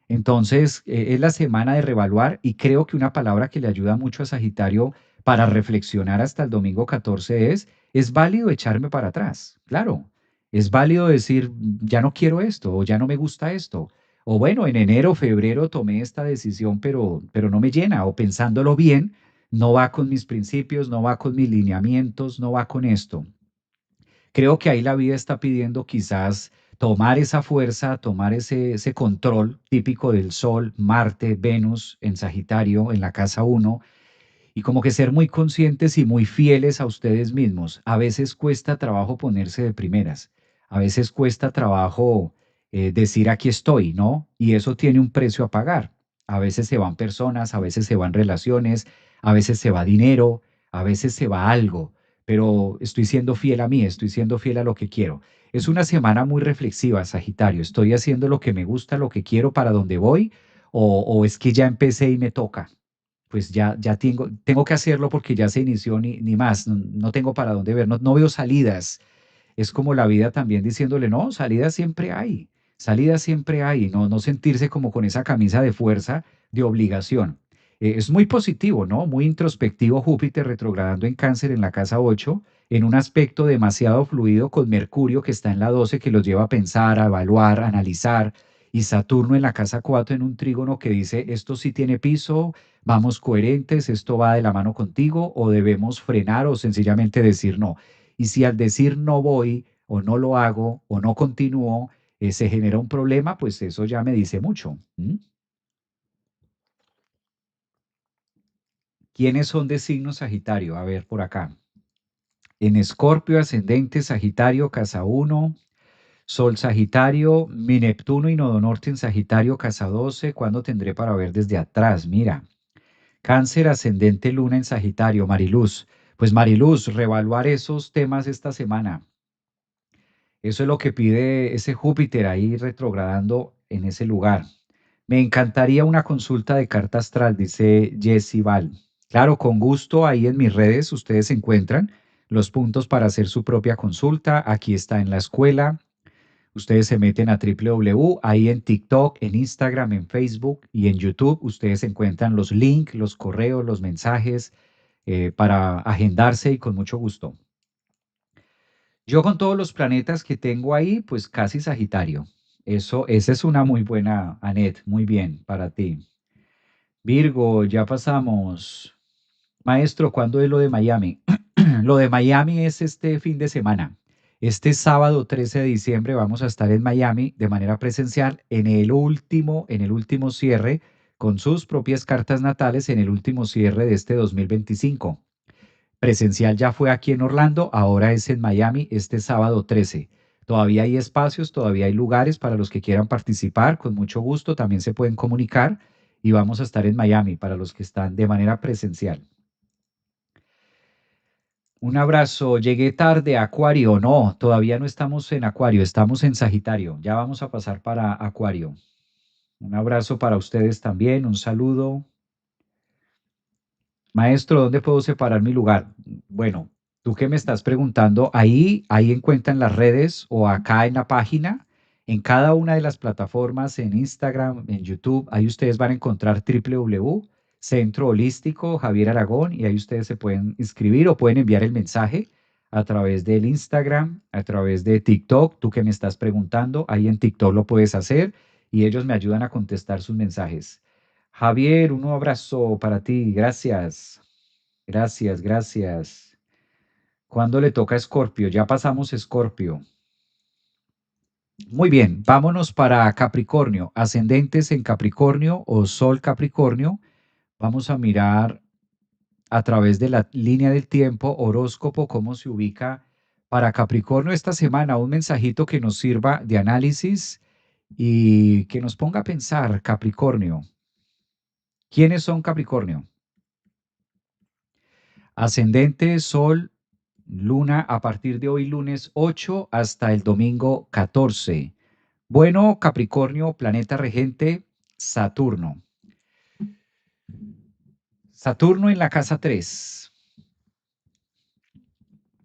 Entonces, es la semana de revaluar y creo que una palabra que le ayuda mucho a Sagitario para reflexionar hasta el domingo 14 es válido echarme para atrás, claro. Es válido decir, ya no quiero esto o ya no me gusta esto. O bueno, en enero, febrero tomé esta decisión, pero no me llena. O pensándolo bien, no va con mis principios, no va con mis lineamientos, no va con esto. Creo que ahí la vida está pidiendo quizás tomar esa fuerza, tomar ese control típico del Sol, Marte, Venus en Sagitario, en la casa uno y como que ser muy conscientes y muy fieles a ustedes mismos. A veces cuesta trabajo ponerse de primeras, a veces cuesta trabajo decir aquí estoy, ¿no? Y eso tiene un precio a pagar. A veces se van personas, a veces se van relaciones, a veces se va dinero, a veces se va algo, pero estoy siendo fiel a mí, estoy siendo fiel a lo que quiero. Es una semana muy reflexiva, Sagitario. Estoy haciendo lo que me gusta, lo que quiero, para dónde voy, o es que ya empecé y me toca pues ya tengo que hacerlo porque ya se inició ni más, no tengo para dónde ver, no veo salidas. Es como la vida también diciéndole, no, salidas siempre hay, no sentirse como con esa camisa de fuerza, de obligación. Es muy positivo, ¿no? Muy introspectivo Júpiter retrogradando en Cáncer en la casa 8 en un aspecto demasiado fluido con Mercurio que está en la 12 que los lleva a pensar, a evaluar, a analizar, y Saturno en la casa 4 en un trígono que dice, esto sí tiene piso, vamos coherentes, esto va de la mano contigo, o debemos frenar o sencillamente decir no. Y si al decir no voy o no lo hago o no continúo, se genera un problema, pues eso ya me dice mucho. ¿M? ¿Quiénes son de signo Sagitario? A ver, por acá. En Escorpio, ascendente Sagitario, casa uno. Sol Sagitario, mi Neptuno y Nodo Norte en Sagitario, casa 12. ¿Cuándo tendré para ver desde atrás? Mira, Cáncer, ascendente Luna en Sagitario, Mariluz. Pues Mariluz, reevaluar esos temas esta semana. Eso es lo que pide ese Júpiter ahí retrogradando en ese lugar. Me encantaría una consulta de carta astral, dice Jessy Val. Claro, con gusto, ahí en mis redes ustedes encuentran los puntos para hacer su propia consulta. Aquí está en la escuela. Ustedes se meten a www, ahí en TikTok, en Instagram, en Facebook y en YouTube. Ustedes encuentran los links, los correos, los mensajes para agendarse y con mucho gusto. Yo con todos los planetas que tengo ahí, pues casi Sagitario. Esa es una muy buena, Anet, muy bien para ti. Virgo, ya pasamos. Maestro, ¿cuándo es lo de Miami? Lo de Miami es este fin de semana. Este sábado 13 de diciembre vamos a estar en Miami de manera presencial en el último cierre con sus propias cartas natales en el último cierre de este 2025. Presencial ya fue aquí en Orlando, ahora es en Miami este sábado 13. Todavía hay espacios, todavía hay lugares para los que quieran participar, con mucho gusto también se pueden comunicar y vamos a estar en Miami para los que están de manera presencial. Un abrazo, llegué tarde, Acuario, no, todavía no estamos en Acuario, estamos en Sagitario, ya vamos a pasar para Acuario. Un abrazo para ustedes también, un saludo. Maestro, ¿dónde puedo separar mi lugar? Bueno, tú que me estás preguntando, ahí encuentran las redes o acá en la página, en cada una de las plataformas, en Instagram, en YouTube, ahí ustedes van a encontrar www, Centro Holístico Javier Aragón, y ahí ustedes se pueden inscribir o pueden enviar el mensaje a través del Instagram, a través de TikTok, tú que me estás preguntando, ahí en TikTok lo puedes hacer y ellos me ayudan a contestar sus mensajes. Javier, un abrazo para ti. Gracias. Gracias, gracias. ¿Cuándo le toca a Escorpio? Ya pasamos Escorpio. Muy bien, vámonos para Capricornio. Ascendentes en Capricornio o Sol Capricornio. Vamos a mirar a través de la línea del tiempo, horóscopo, cómo se ubica para Capricornio esta semana. Un mensajito que nos sirva de análisis y que nos ponga a pensar, Capricornio. ¿Quiénes son Capricornio? Ascendente, Sol, Luna a partir de hoy lunes 8 hasta el domingo 14. Bueno, Capricornio, planeta regente, Saturno. Saturno en la casa 3.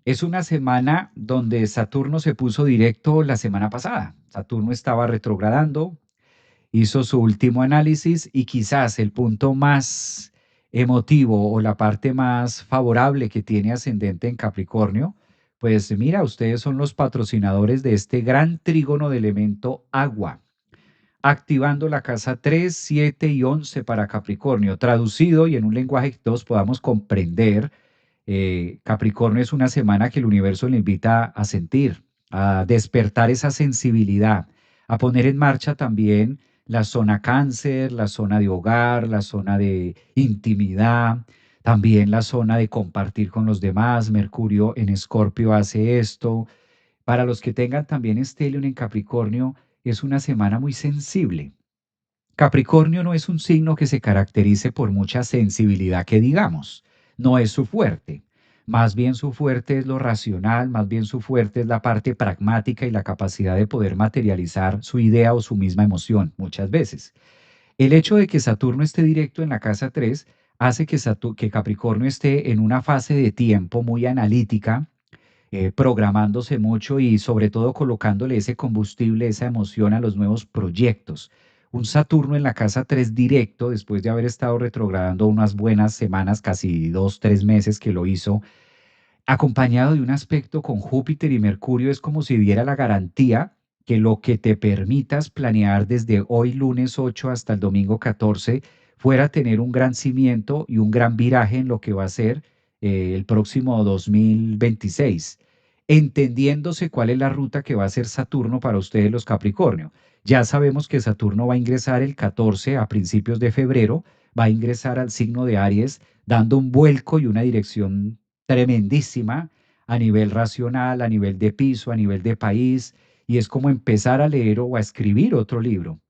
Es una semana donde Saturno se puso directo la semana pasada. Saturno estaba retrogradando, hizo su último análisis y quizás el punto más emotivo o la parte más favorable que tiene ascendente en Capricornio, pues mira, ustedes son los patrocinadores de este gran trígono de elemento agua, activando la casa 3, 7 y 11 para Capricornio, traducido y en un lenguaje que todos podamos comprender. Capricornio es una semana que el universo le invita a sentir, a despertar esa sensibilidad, a poner en marcha también la zona cáncer, la zona de hogar, la zona de intimidad, también la zona de compartir con los demás. Mercurio en Escorpio hace esto. Para los que tengan también Stellium en Capricornio, es una semana muy sensible. Capricornio no es un signo que se caracterice por mucha sensibilidad que digamos, no es su fuerte. Más bien su fuerte es lo racional, más bien su fuerte es la parte pragmática y la capacidad de poder materializar su idea o su misma emoción muchas veces. El hecho de que Saturno esté directo en la casa 3 hace que Capricornio esté en una fase de tiempo muy analítica, programándose mucho y sobre todo colocándole ese combustible, esa emoción a los nuevos proyectos. Un Saturno en la casa 3 directo, después de haber estado retrogradando unas buenas semanas, casi 2, 3 meses que lo hizo, acompañado de un aspecto con Júpiter y Mercurio, es como si diera la garantía que lo que te permitas planear desde hoy lunes 8 hasta el domingo 14 fuera a tener un gran cimiento y un gran viraje en lo que va a ser el próximo 2026, entendiéndose cuál es la ruta que va a ser Saturno para ustedes los Capricornio. Ya sabemos que Saturno va a ingresar el 14 a principios de febrero, va a ingresar al signo de Aries, dando un vuelco y una dirección tremendísima a nivel racional, a nivel de piso, a nivel de país, y es como empezar a leer o a escribir otro libro.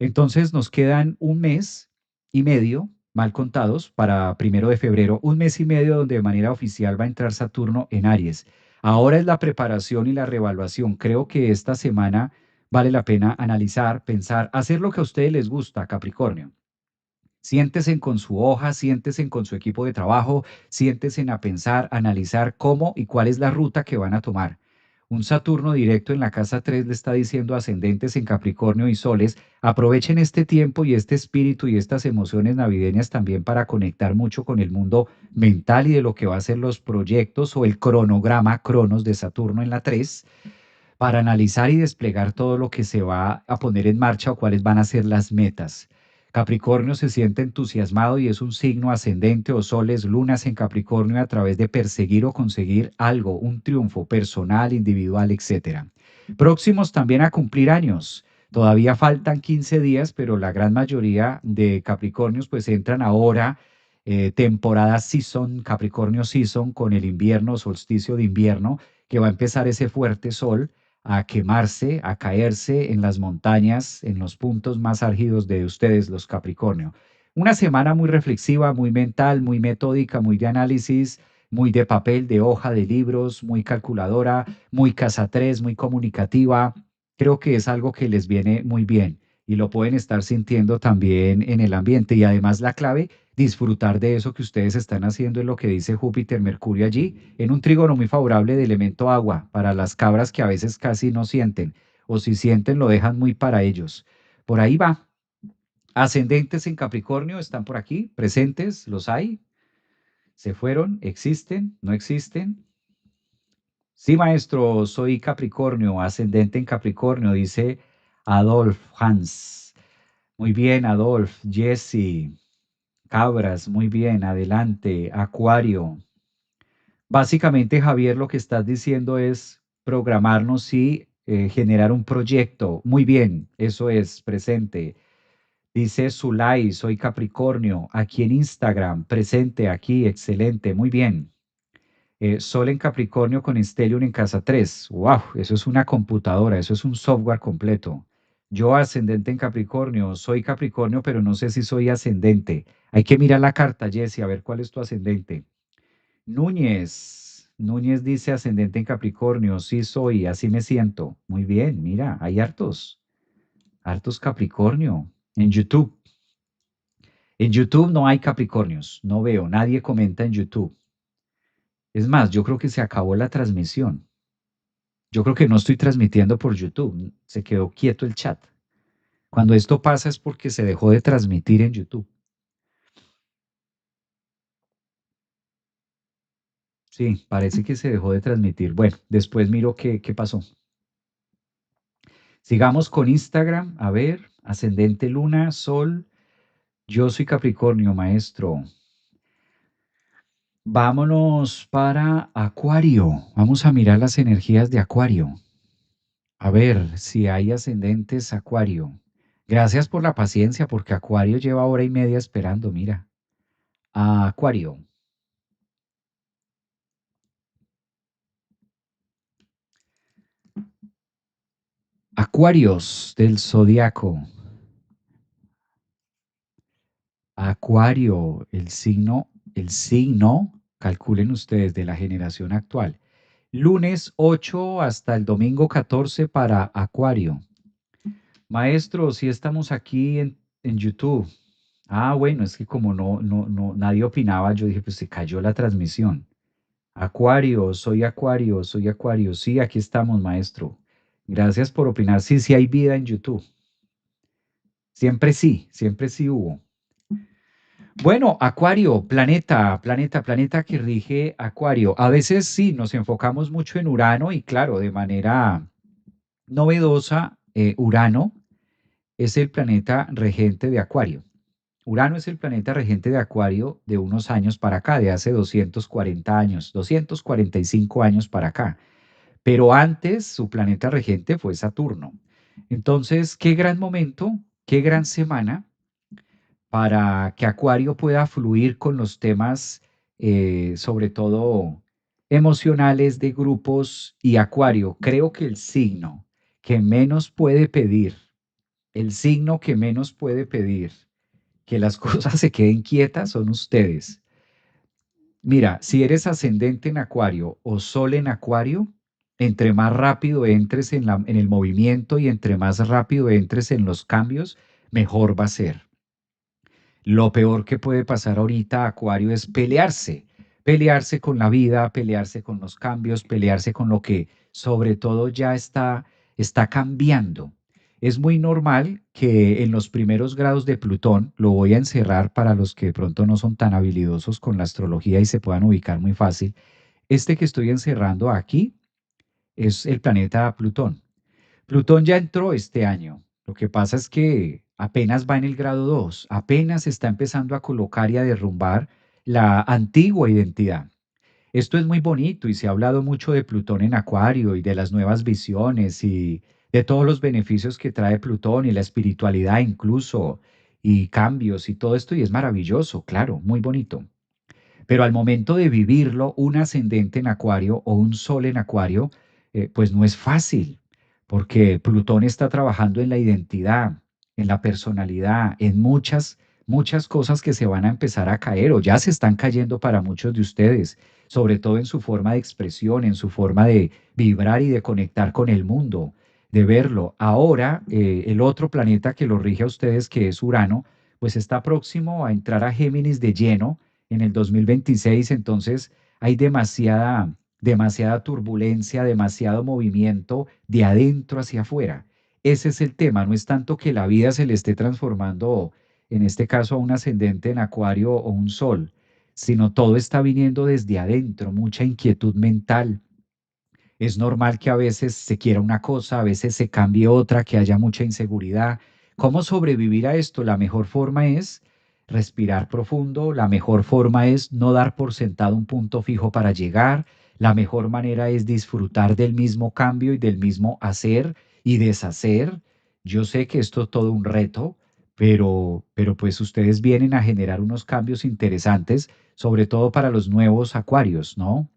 Entonces nos quedan un mes y medio, mal contados, para 1 de febrero, un mes y medio donde de manera oficial va a entrar Saturno en Aries. Ahora es la preparación y la reevaluación. Creo que esta semana vale la pena analizar, pensar, hacer lo que a ustedes les gusta, Capricornio. Siéntese con su hoja, siéntese con su equipo de trabajo, siéntese a pensar, analizar cómo y cuál es la ruta que van a tomar. Un Saturno directo en la casa 3 le está diciendo a ascendentes en Capricornio y Soles, aprovechen este tiempo y este espíritu y estas emociones navideñas también para conectar mucho con el mundo mental y de lo que va a ser los proyectos o el cronograma Cronos de Saturno en la 3 para analizar y desplegar todo lo que se va a poner en marcha o cuáles van a ser las metas. Capricornio se siente entusiasmado y es un signo ascendente o soles, lunas en Capricornio a través de perseguir o conseguir algo, un triunfo personal, individual, etcétera. Próximos también a cumplir años. Todavía faltan 15 días, pero la gran mayoría de Capricornios pues entran ahora temporada season, Capricornio season, con el invierno, solsticio de invierno, que va a empezar ese fuerte sol a quemarse, a caerse en las montañas, en los puntos más álgidos de ustedes, los Capricornio. Una semana muy reflexiva, muy mental, muy metódica, muy de análisis, muy de papel, de hoja, de libros, muy calculadora, muy casa 3, muy comunicativa. Creo que es algo que les viene muy bien y lo pueden estar sintiendo también en el ambiente. Y además la clave, disfrutar de eso que ustedes están haciendo, es lo que dice Júpiter, Mercurio allí, en un trígono muy favorable de elemento agua, para las cabras que a veces casi no sienten, o si sienten lo dejan muy para ellos. Por ahí va. Ascendentes en Capricornio están por aquí, presentes, los hay, se fueron, existen, no existen. Sí, maestro, soy Capricornio, ascendente en Capricornio, dice Adolf Hans. Muy bien, Adolf, Jesse, Cabras, muy bien, adelante, Acuario. Básicamente, Javier, lo que estás diciendo es programarnos y generar un proyecto. Muy bien, eso es, presente. Dice Zulay, soy Capricornio, aquí en Instagram, presente, aquí, excelente, muy bien. Sol en Capricornio con Stellium en casa 3. ¡Wow! Eso es una computadora, eso es un software completo. Yo ascendente en Capricornio, soy Capricornio, pero no sé si soy ascendente. Hay que mirar la carta, Jessie, a ver cuál es tu ascendente. Núñez, Núñez dice ascendente en Capricornio, sí soy, así me siento. Muy bien, mira, hay hartos Capricornio en YouTube. En YouTube no hay Capricornios, no veo, nadie comenta en YouTube. Es más, yo creo que se acabó la transmisión. Yo creo que no estoy transmitiendo por YouTube, se quedó quieto el chat. Cuando esto pasa es porque se dejó de transmitir en YouTube. Sí, parece que se dejó de transmitir. Bueno, después miro qué pasó. Sigamos con Instagram. A ver, ascendente luna, sol. Yo soy Capricornio, maestro. Vámonos para Acuario. Vamos a mirar las energías de Acuario. A ver si hay ascendentes Acuario. Gracias por la paciencia, porque Acuario lleva hora y media esperando, mira. Acuario. Acuarios del zodiaco. Acuario, el signo, calculen ustedes, de la generación actual. Lunes 8 hasta el domingo 14 para Acuario. Maestro, si estamos aquí en YouTube. Bueno, es que como no, nadie opinaba, yo dije, pues se cayó la transmisión. Acuario, soy Acuario, soy Acuario. Sí, aquí estamos, maestro. Gracias por opinar. Sí, sí hay vida en YouTube. Siempre sí hubo. Bueno, Acuario, planeta que rige Acuario. A veces sí nos enfocamos mucho en Urano y claro, de manera novedosa, Urano es el planeta regente de Acuario. Urano es el planeta regente de Acuario de unos años para acá, de hace 240 años, 245 años para acá. Pero antes su planeta regente fue Saturno. Entonces, qué gran momento, qué gran semana para que Acuario pueda fluir con los temas, sobre todo emocionales de grupos y Acuario. Creo que el signo que menos puede pedir, el signo que menos puede pedir que las cosas se queden quietas son ustedes. Mira, si eres ascendente en Acuario o Sol en Acuario, entre más rápido entres en el movimiento y entre más rápido entres en los cambios, mejor va a ser. Lo peor que puede pasar ahorita, Acuario, es pelearse, pelearse con la vida, pelearse con los cambios, pelearse con lo que sobre todo ya está cambiando. Es muy normal que en los primeros grados de Plutón, lo voy a encerrar para los que de pronto no son tan habilidosos con la astrología y se puedan ubicar muy fácil. Este que estoy encerrando aquí es el planeta Plutón. Plutón ya entró este año. Lo que pasa es que apenas va en el grado 2, apenas está empezando a colocar y a derrumbar la antigua identidad. Esto es muy bonito y se ha hablado mucho de Plutón en Acuario y de las nuevas visiones y de todos los beneficios que trae Plutón y la espiritualidad incluso y cambios y todo esto, y es maravilloso, claro, muy bonito. Pero al momento de vivirlo, un ascendente en Acuario o un sol en Acuario, pues no es fácil, porque Plutón está trabajando en la identidad, en la personalidad, en muchas cosas que se van a empezar a caer o ya se están cayendo para muchos de ustedes, sobre todo en su forma de expresión, en su forma de vibrar y de conectar con el mundo, de verlo. Ahora, el otro planeta que lo rige a ustedes, que es Urano, pues está próximo a entrar a Géminis de lleno en el 2026, entonces hay demasiada turbulencia, demasiado movimiento de adentro hacia afuera. Ese es el tema, no es tanto que la vida se le esté transformando, en este caso a un ascendente en Acuario o un Sol, sino todo está viniendo desde adentro, mucha inquietud mental, es normal que a veces se quiera una cosa, a veces se cambie otra, que haya mucha inseguridad. ¿Cómo sobrevivir a esto? La mejor forma es respirar profundo, la mejor forma es no dar por sentado un punto fijo para llegar, la mejor manera es disfrutar del mismo cambio y del mismo hacer y deshacer. Yo sé que esto es todo un reto, pero pues ustedes vienen a generar unos cambios interesantes, sobre todo para los nuevos acuarios, ¿no?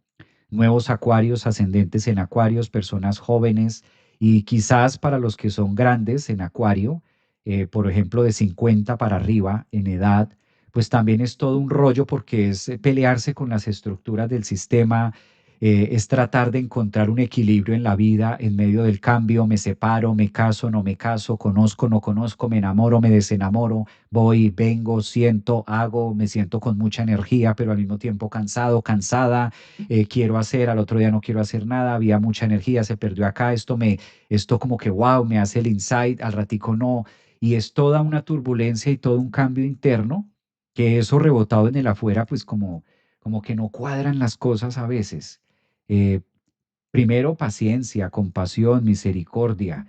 Nuevos acuarios, ascendentes en acuarios, personas jóvenes y quizás para los que son grandes en acuario, por ejemplo, de 50 para arriba en edad, pues también es todo un rollo porque es pelearse con las estructuras del sistema, es tratar de encontrar un equilibrio en la vida en medio del cambio, me separo, me caso, no me caso, conozco, no conozco, me enamoro, me desenamoro, voy, vengo, siento, hago, me siento con mucha energía, pero al mismo tiempo cansado, cansada, quiero hacer, al otro día no quiero hacer nada, había mucha energía, se perdió acá, esto como que wow, me hace el insight, al ratico no, y es toda una turbulencia y todo un cambio interno, que eso rebotado en el afuera, pues como que no cuadran las cosas a veces. Eh, Primero, paciencia, compasión, misericordia.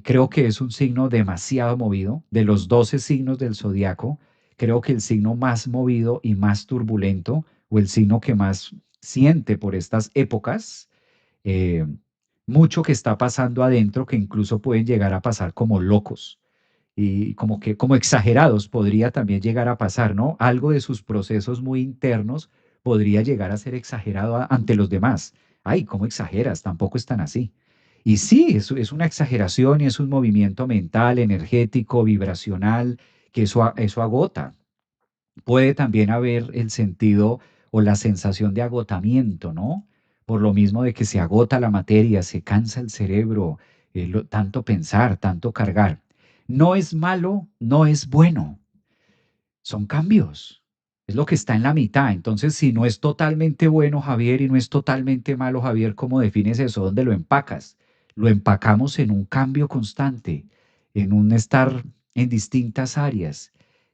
Creo que es un signo demasiado movido. De los 12 signos del zodiaco, creo que el signo más movido y más turbulento, o el signo que más siente por estas épocas, eh, mucho que está pasando adentro que incluso pueden llegar a pasar como locos y como que como exagerados podría también llegar a pasar, ¿no? Algo de sus procesos muy internos podría llegar a ser exagerado ante los demás. Ay, ¿cómo exageras? Tampoco es tan así. Y sí, es una exageración y es un movimiento mental, energético, vibracional, que eso agota. Puede también haber el sentido o la sensación de agotamiento, ¿no? Por lo mismo de que se agota la materia, se cansa el cerebro, tanto pensar, tanto cargar. No es malo, no es bueno, son cambios. Es lo que está en la mitad. Entonces, si no es totalmente bueno, Javier, y no es totalmente malo, Javier, ¿cómo defines eso? ¿Dónde lo empacas? Lo empacamos en un cambio constante, en un estar en distintas áreas,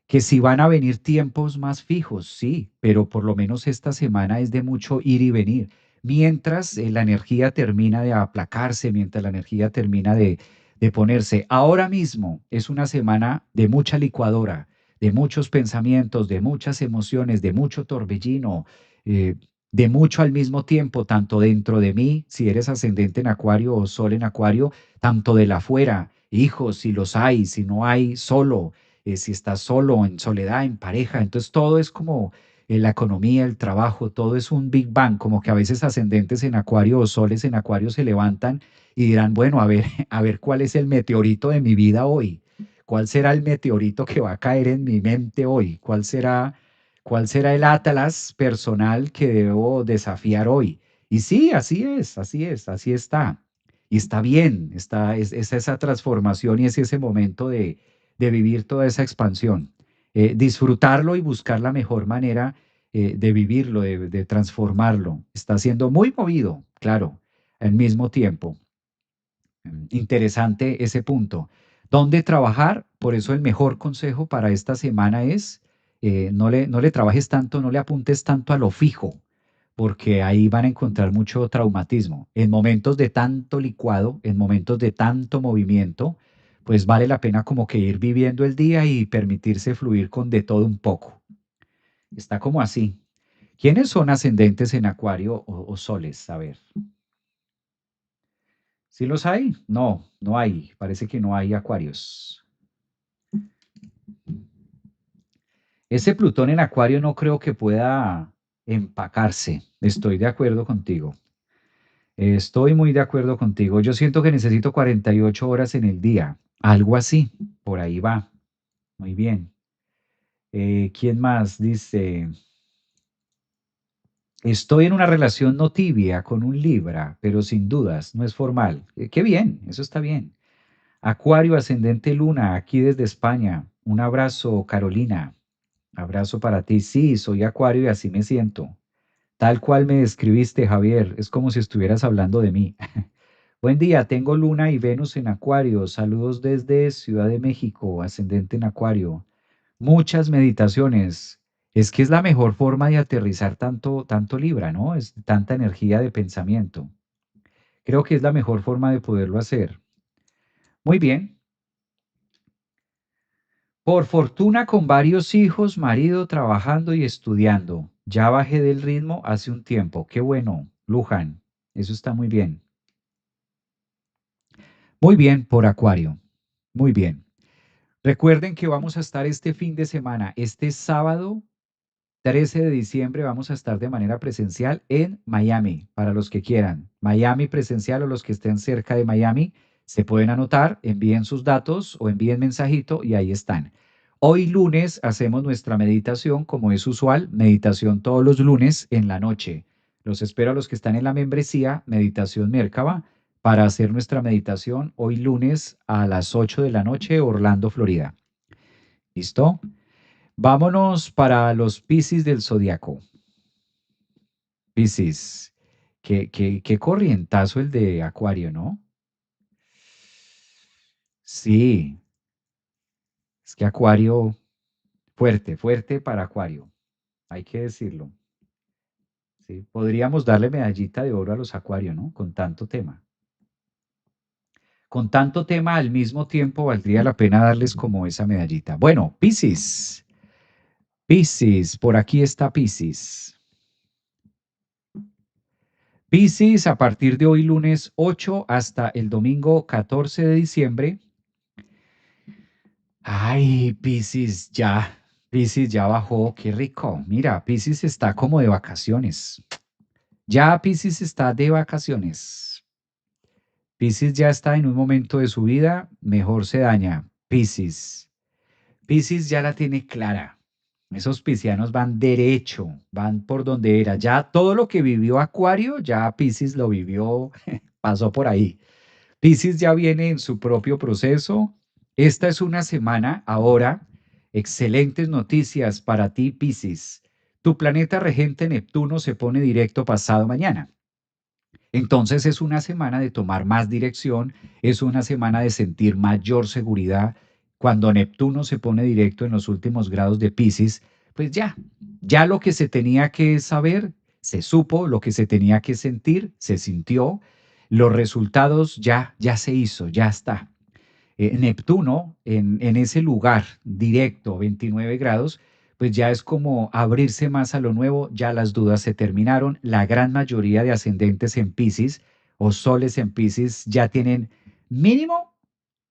que si van a venir tiempos más fijos, sí, pero por lo menos esta semana es de mucho ir y venir. Mientras la energía termina de aplacarse, mientras la energía termina de ponerse. Ahora mismo es una semana de mucha licuadora, de muchos pensamientos, de muchas emociones, de mucho torbellino, eh, de mucho al mismo tiempo, tanto dentro de mí, si eres ascendente en Acuario o Sol en Acuario, tanto de la afuera, hijos, si los hay, si no hay, solo, si estás solo, en soledad, en pareja. Entonces todo es como la economía, el trabajo, todo es un Big Bang, como que a veces ascendentes en Acuario o soles en Acuario se levantan y dirán, bueno, a ver, a ver cuál es el meteorito de mi vida hoy. ¿Cuál será el meteorito que va a caer en mi mente hoy? Cuál será el Atlas personal que debo desafiar hoy? Y sí, así está. Y está bien, es esa transformación y es ese momento de vivir toda esa expansión. Disfrutarlo y buscar la mejor manera de vivirlo, de transformarlo. Está siendo muy movido, claro, al mismo tiempo. Interesante ese punto. ¿Dónde trabajar? Por eso el mejor consejo para esta semana es no le trabajes tanto, no le apuntes tanto a lo fijo, porque ahí van a encontrar mucho traumatismo. En momentos de tanto licuado, en momentos de tanto movimiento, pues vale la pena como que ir viviendo el día y permitirse fluir con de todo un poco. Está como así. ¿Quiénes son ascendentes en Acuario o soles? A ver. ¿Sí los hay? No, no hay. Parece que no hay acuarios. Ese Plutón en Acuario no creo que pueda empacarse. Estoy de acuerdo contigo. Estoy muy de acuerdo contigo. Yo siento que necesito 48 horas en el día. Algo así. Por ahí va. Muy bien. ¿Quién más? Dice, estoy en una relación no tibia con un Libra, pero sin dudas, no es formal. Qué bien, eso está bien. Acuario ascendente Luna, aquí desde España. Un abrazo, Carolina. Abrazo para ti. Sí, soy Acuario y así me siento. Tal cual me describiste, Javier. Es como si estuvieras hablando de mí. Buen día, tengo Luna y Venus en Acuario. Saludos desde Ciudad de México, ascendente en Acuario. Muchas meditaciones. Es que es la mejor forma de aterrizar tanto Libra, ¿no? Es tanta energía de pensamiento. Creo que es la mejor forma de poderlo hacer. Muy bien. Por fortuna con varios hijos, marido trabajando y estudiando. Ya bajé del ritmo hace un tiempo. Qué bueno, Luján. Eso está muy bien. Muy bien por Acuario. Muy bien. Recuerden que vamos a estar este fin de semana, este sábado 13 de diciembre, vamos a estar de manera presencial en Miami, para los que quieran. Miami presencial o los que estén cerca de Miami, se pueden anotar, envíen sus datos o envíen mensajito y ahí están. Hoy lunes hacemos nuestra meditación, como es usual, meditación todos los lunes en la noche. Los espero a los que están en la membresía, Meditación Mércaba, para hacer nuestra meditación hoy lunes a las 8 de la noche, Orlando, Florida. ¿Listo? Vámonos para los Piscis del zodiaco. Piscis, qué corrientazo el de Acuario, ¿no? Sí, es que Acuario, fuerte, fuerte para Acuario, hay que decirlo. Sí, podríamos darle medallita de oro a los Acuario, ¿no? Con tanto tema. Con tanto tema al mismo tiempo valdría la pena darles como esa medallita. Bueno, Piscis, Piscis, por aquí está Piscis. Piscis, a partir de hoy lunes 8 hasta el domingo 14 de diciembre. Ay, Piscis ya bajó, qué rico. Mira, Piscis está como de vacaciones. Ya Piscis está de vacaciones. Piscis ya está en un momento de su vida, mejor se daña. Piscis ya la tiene clara. Esos piscianos van derecho, van por donde era. Ya todo lo que vivió Acuario, ya Piscis lo vivió, pasó por ahí. Piscis ya viene en su propio proceso. Esta es una semana ahora. Excelentes noticias para ti, Piscis. Tu planeta regente Neptuno se pone directo pasado mañana. Entonces es una semana de tomar más dirección, es una semana de sentir mayor seguridad. Cuando Neptuno se pone directo en los últimos grados de Piscis, pues ya lo que se tenía que saber, se supo, lo que se tenía que sentir, se sintió, los resultados ya se hizo, ya está. Neptuno en ese lugar directo, 29 grados, pues ya es como abrirse más a lo nuevo, ya las dudas se terminaron. La gran mayoría de ascendentes en Piscis o soles en Piscis ya tienen mínimo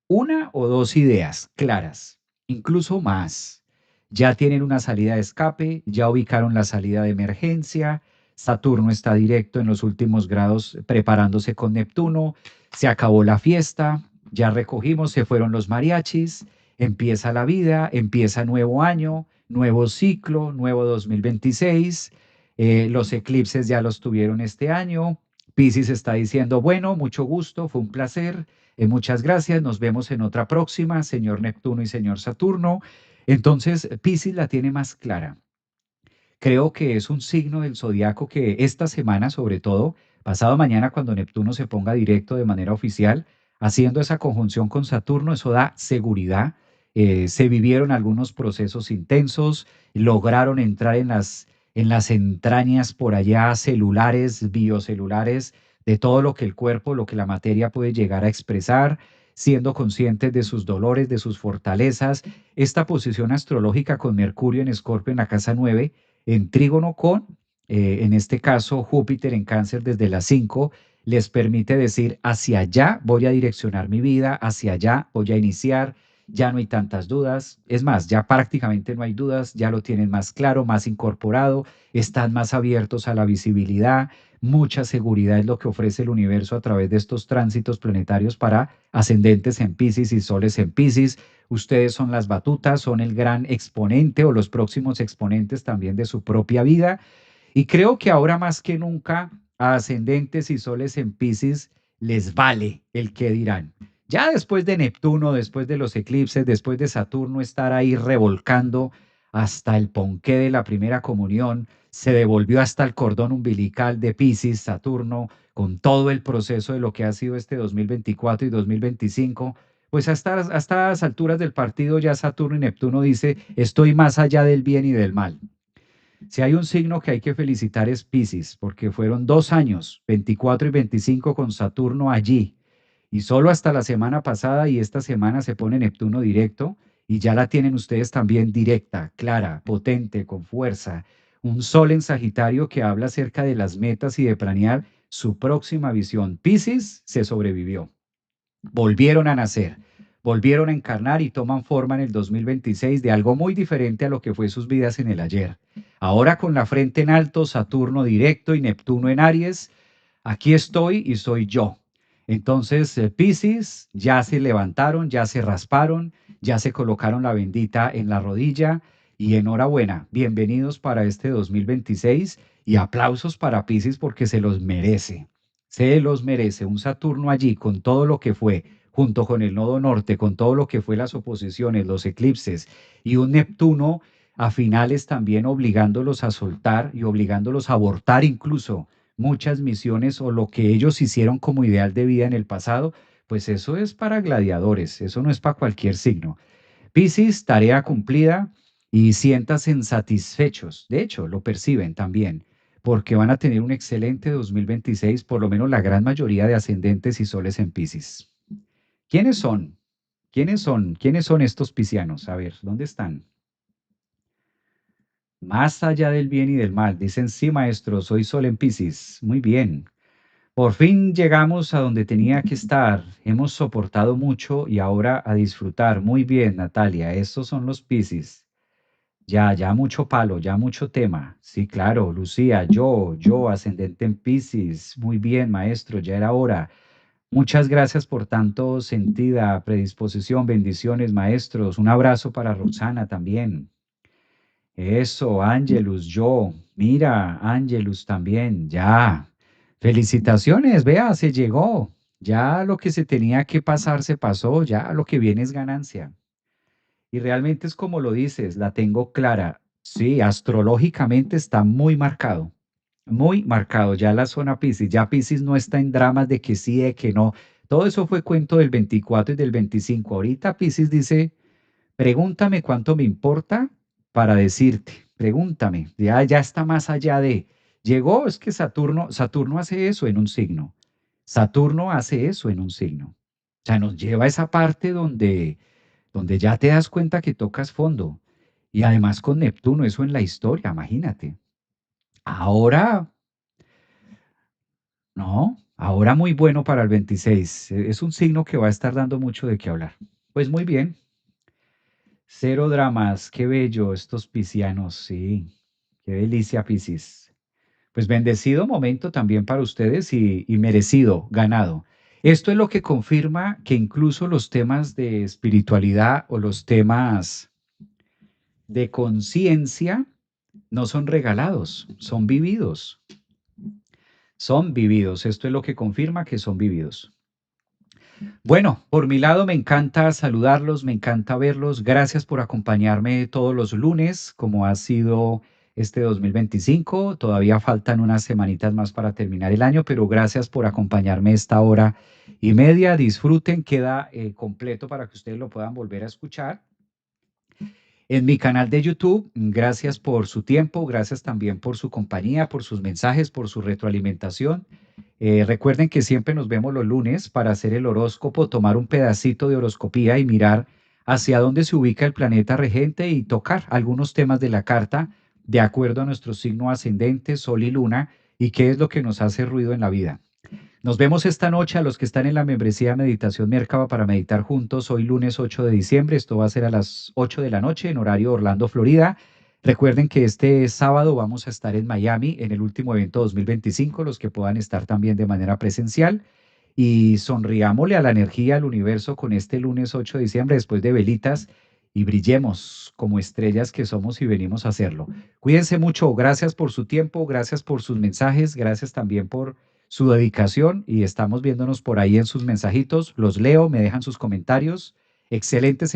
una o dos ideas claras, incluso más. Ya tienen una salida de escape, ya ubicaron la salida de emergencia. Saturno está directo en los últimos grados preparándose con Neptuno. Se acabó la fiesta, ya recogimos, se fueron los mariachis, empieza la vida, empieza nuevo año, nuevo ciclo, nuevo 2026. Los eclipses ya los tuvieron este año. Piscis está diciendo, bueno, mucho gusto, fue un placer. Muchas gracias, nos vemos en otra próxima, señor Neptuno y señor Saturno. Entonces, Piscis la tiene más clara. Creo que es un signo del zodiaco que esta semana, sobre todo, pasado mañana, cuando Neptuno se ponga directo de manera oficial, haciendo esa conjunción con Saturno, eso da seguridad. Se vivieron algunos procesos intensos, lograron entrar en las entrañas por allá celulares, biocelulares, de todo lo que el cuerpo, lo que la materia puede llegar a expresar, siendo conscientes de sus dolores, de sus fortalezas. Esta posición astrológica con Mercurio en Escorpio en la casa 9 en trígono con, en este caso, Júpiter en cáncer desde las 5, les permite decir, hacia allá voy a direccionar mi vida, hacia allá voy a iniciar. ya no hay tantas dudas. Es más, ya prácticamente no hay dudas, ya lo tienen más claro, más incorporado, están más abiertos a la visibilidad. Mucha seguridad es lo que ofrece el universo a través de estos tránsitos planetarios para ascendentes en Piscis y soles en Piscis. Ustedes son las batutas, son el gran exponente o los próximos exponentes también de su propia vida. Y creo que ahora más que nunca a ascendentes y soles en Piscis les vale el qué dirán. Ya después de Neptuno, después de los eclipses, después de Saturno estar ahí revolcando hasta el ponqué de la primera comunión, se devolvió hasta el cordón umbilical de Piscis, Saturno, con todo el proceso de lo que ha sido este 2024 y 2025. Pues hasta estas alturas del partido ya Saturno y Neptuno dice, estoy más allá del bien y del mal. Si hay un signo que hay que felicitar es Piscis, porque fueron 2 años, 24 y 25 con Saturno allí, y solo hasta la semana pasada y esta semana se pone Neptuno directo y ya la tienen ustedes también directa, clara, potente, con fuerza. Un sol en Sagitario que habla acerca de las metas y de planear su próxima visión. Piscis se sobrevivió, volvieron a nacer, volvieron a encarnar y toman forma en el 2026 de algo muy diferente a lo que fue sus vidas en el ayer. Ahora con la frente en alto, Saturno directo y Neptuno en Aries, aquí estoy y soy yo. Entonces, Piscis, ya se levantaron, ya se rasparon, ya se colocaron la bendita en la rodilla y enhorabuena, bienvenidos para este 2026 y aplausos para Piscis porque se los merece. Se los merece un Saturno allí con todo lo que fue, junto con el nodo norte, con todo lo que fue las oposiciones, los eclipses, y un Neptuno a finales también obligándolos a soltar y obligándolos a abortar incluso muchas misiones o lo que ellos hicieron como ideal de vida en el pasado, pues eso es para gladiadores, eso no es para cualquier signo. Piscis, tarea cumplida y siéntanse satisfechos. De hecho, lo perciben también, porque van a tener un excelente 2026, por lo menos la gran mayoría de ascendentes y soles en Piscis. ¿Quiénes son? ¿Quiénes son? ¿Quiénes son estos piscianos? A ver, ¿dónde están? Más allá del bien y del mal. Dicen, sí, maestro, soy sol en Piscis. Muy bien. Por fin llegamos a donde tenía que estar. Hemos soportado mucho y ahora a disfrutar. Muy bien, Natalia. Estos son los Piscis. Ya mucho palo, ya mucho tema. Sí, claro, Lucía, yo, ascendente en Piscis. Muy bien, maestro, ya era hora. Muchas gracias por tanto sentida predisposición. Bendiciones, maestros. Un abrazo para Roxana también. Eso, Ángelus, yo. Mira, Ángelus también, ya. Felicitaciones, vea, se llegó. Ya lo que se tenía que pasar se pasó, ya lo que viene es ganancia. Y realmente es como lo dices, la tengo clara. Sí, astrológicamente está muy marcado ya la zona Piscis. Ya Piscis no está en dramas de que sí, de que no. Todo eso fue cuento del 24 y del 25. Ahorita Piscis dice, pregúntame cuánto me importa para decirte. Pregúntame. Ya está más allá de. Llegó, es que Saturno hace eso en un signo. Saturno hace eso en un signo. O sea, nos lleva a esa parte donde ya te das cuenta que tocas fondo. Y además con Neptuno, eso en la historia, imagínate. Ahora, no, ahora muy bueno para el 26. Es un signo que va a estar dando mucho de qué hablar. Pues muy bien, cero dramas, qué bello estos piscianos, sí, qué delicia Piscis. Pues bendecido momento también para ustedes y merecido, ganado. Esto es lo que confirma que incluso los temas de espiritualidad o los temas de conciencia no son regalados, son vividos. Son vividos. Esto es lo que confirma que son vividos. Bueno, por mi lado me encanta saludarlos, me encanta verlos. Gracias por acompañarme todos los lunes, como ha sido este 2025. Todavía faltan unas semanitas más para terminar el año, pero gracias por acompañarme esta hora y media. Disfruten, queda completo para que ustedes lo puedan volver a escuchar en mi canal de YouTube. Gracias por su tiempo, gracias también por su compañía, por sus mensajes, por su retroalimentación. Recuerden que siempre nos vemos los lunes para hacer el horóscopo, tomar un pedacito de horoscopía y mirar hacia dónde se ubica el planeta regente y tocar algunos temas de la carta de acuerdo a nuestro signo ascendente, Sol y Luna, y qué es lo que nos hace ruido en la vida. Nos vemos esta noche a los que están en la membresía Meditación Merkaba para meditar juntos hoy lunes 8 de diciembre. Esto va a ser a las 8 de la noche en horario Orlando, Florida. Recuerden que este sábado vamos a estar en Miami en el último evento 2025, los que puedan estar también de manera presencial. Y sonriámosle a la energía, al universo con este lunes 8 de diciembre después de velitas y brillemos como estrellas que somos y venimos a hacerlo. Cuídense mucho. Gracias por su tiempo, gracias por sus mensajes, gracias también por su dedicación y estamos viéndonos por ahí en sus mensajitos. Los leo, me dejan sus comentarios. Excelentes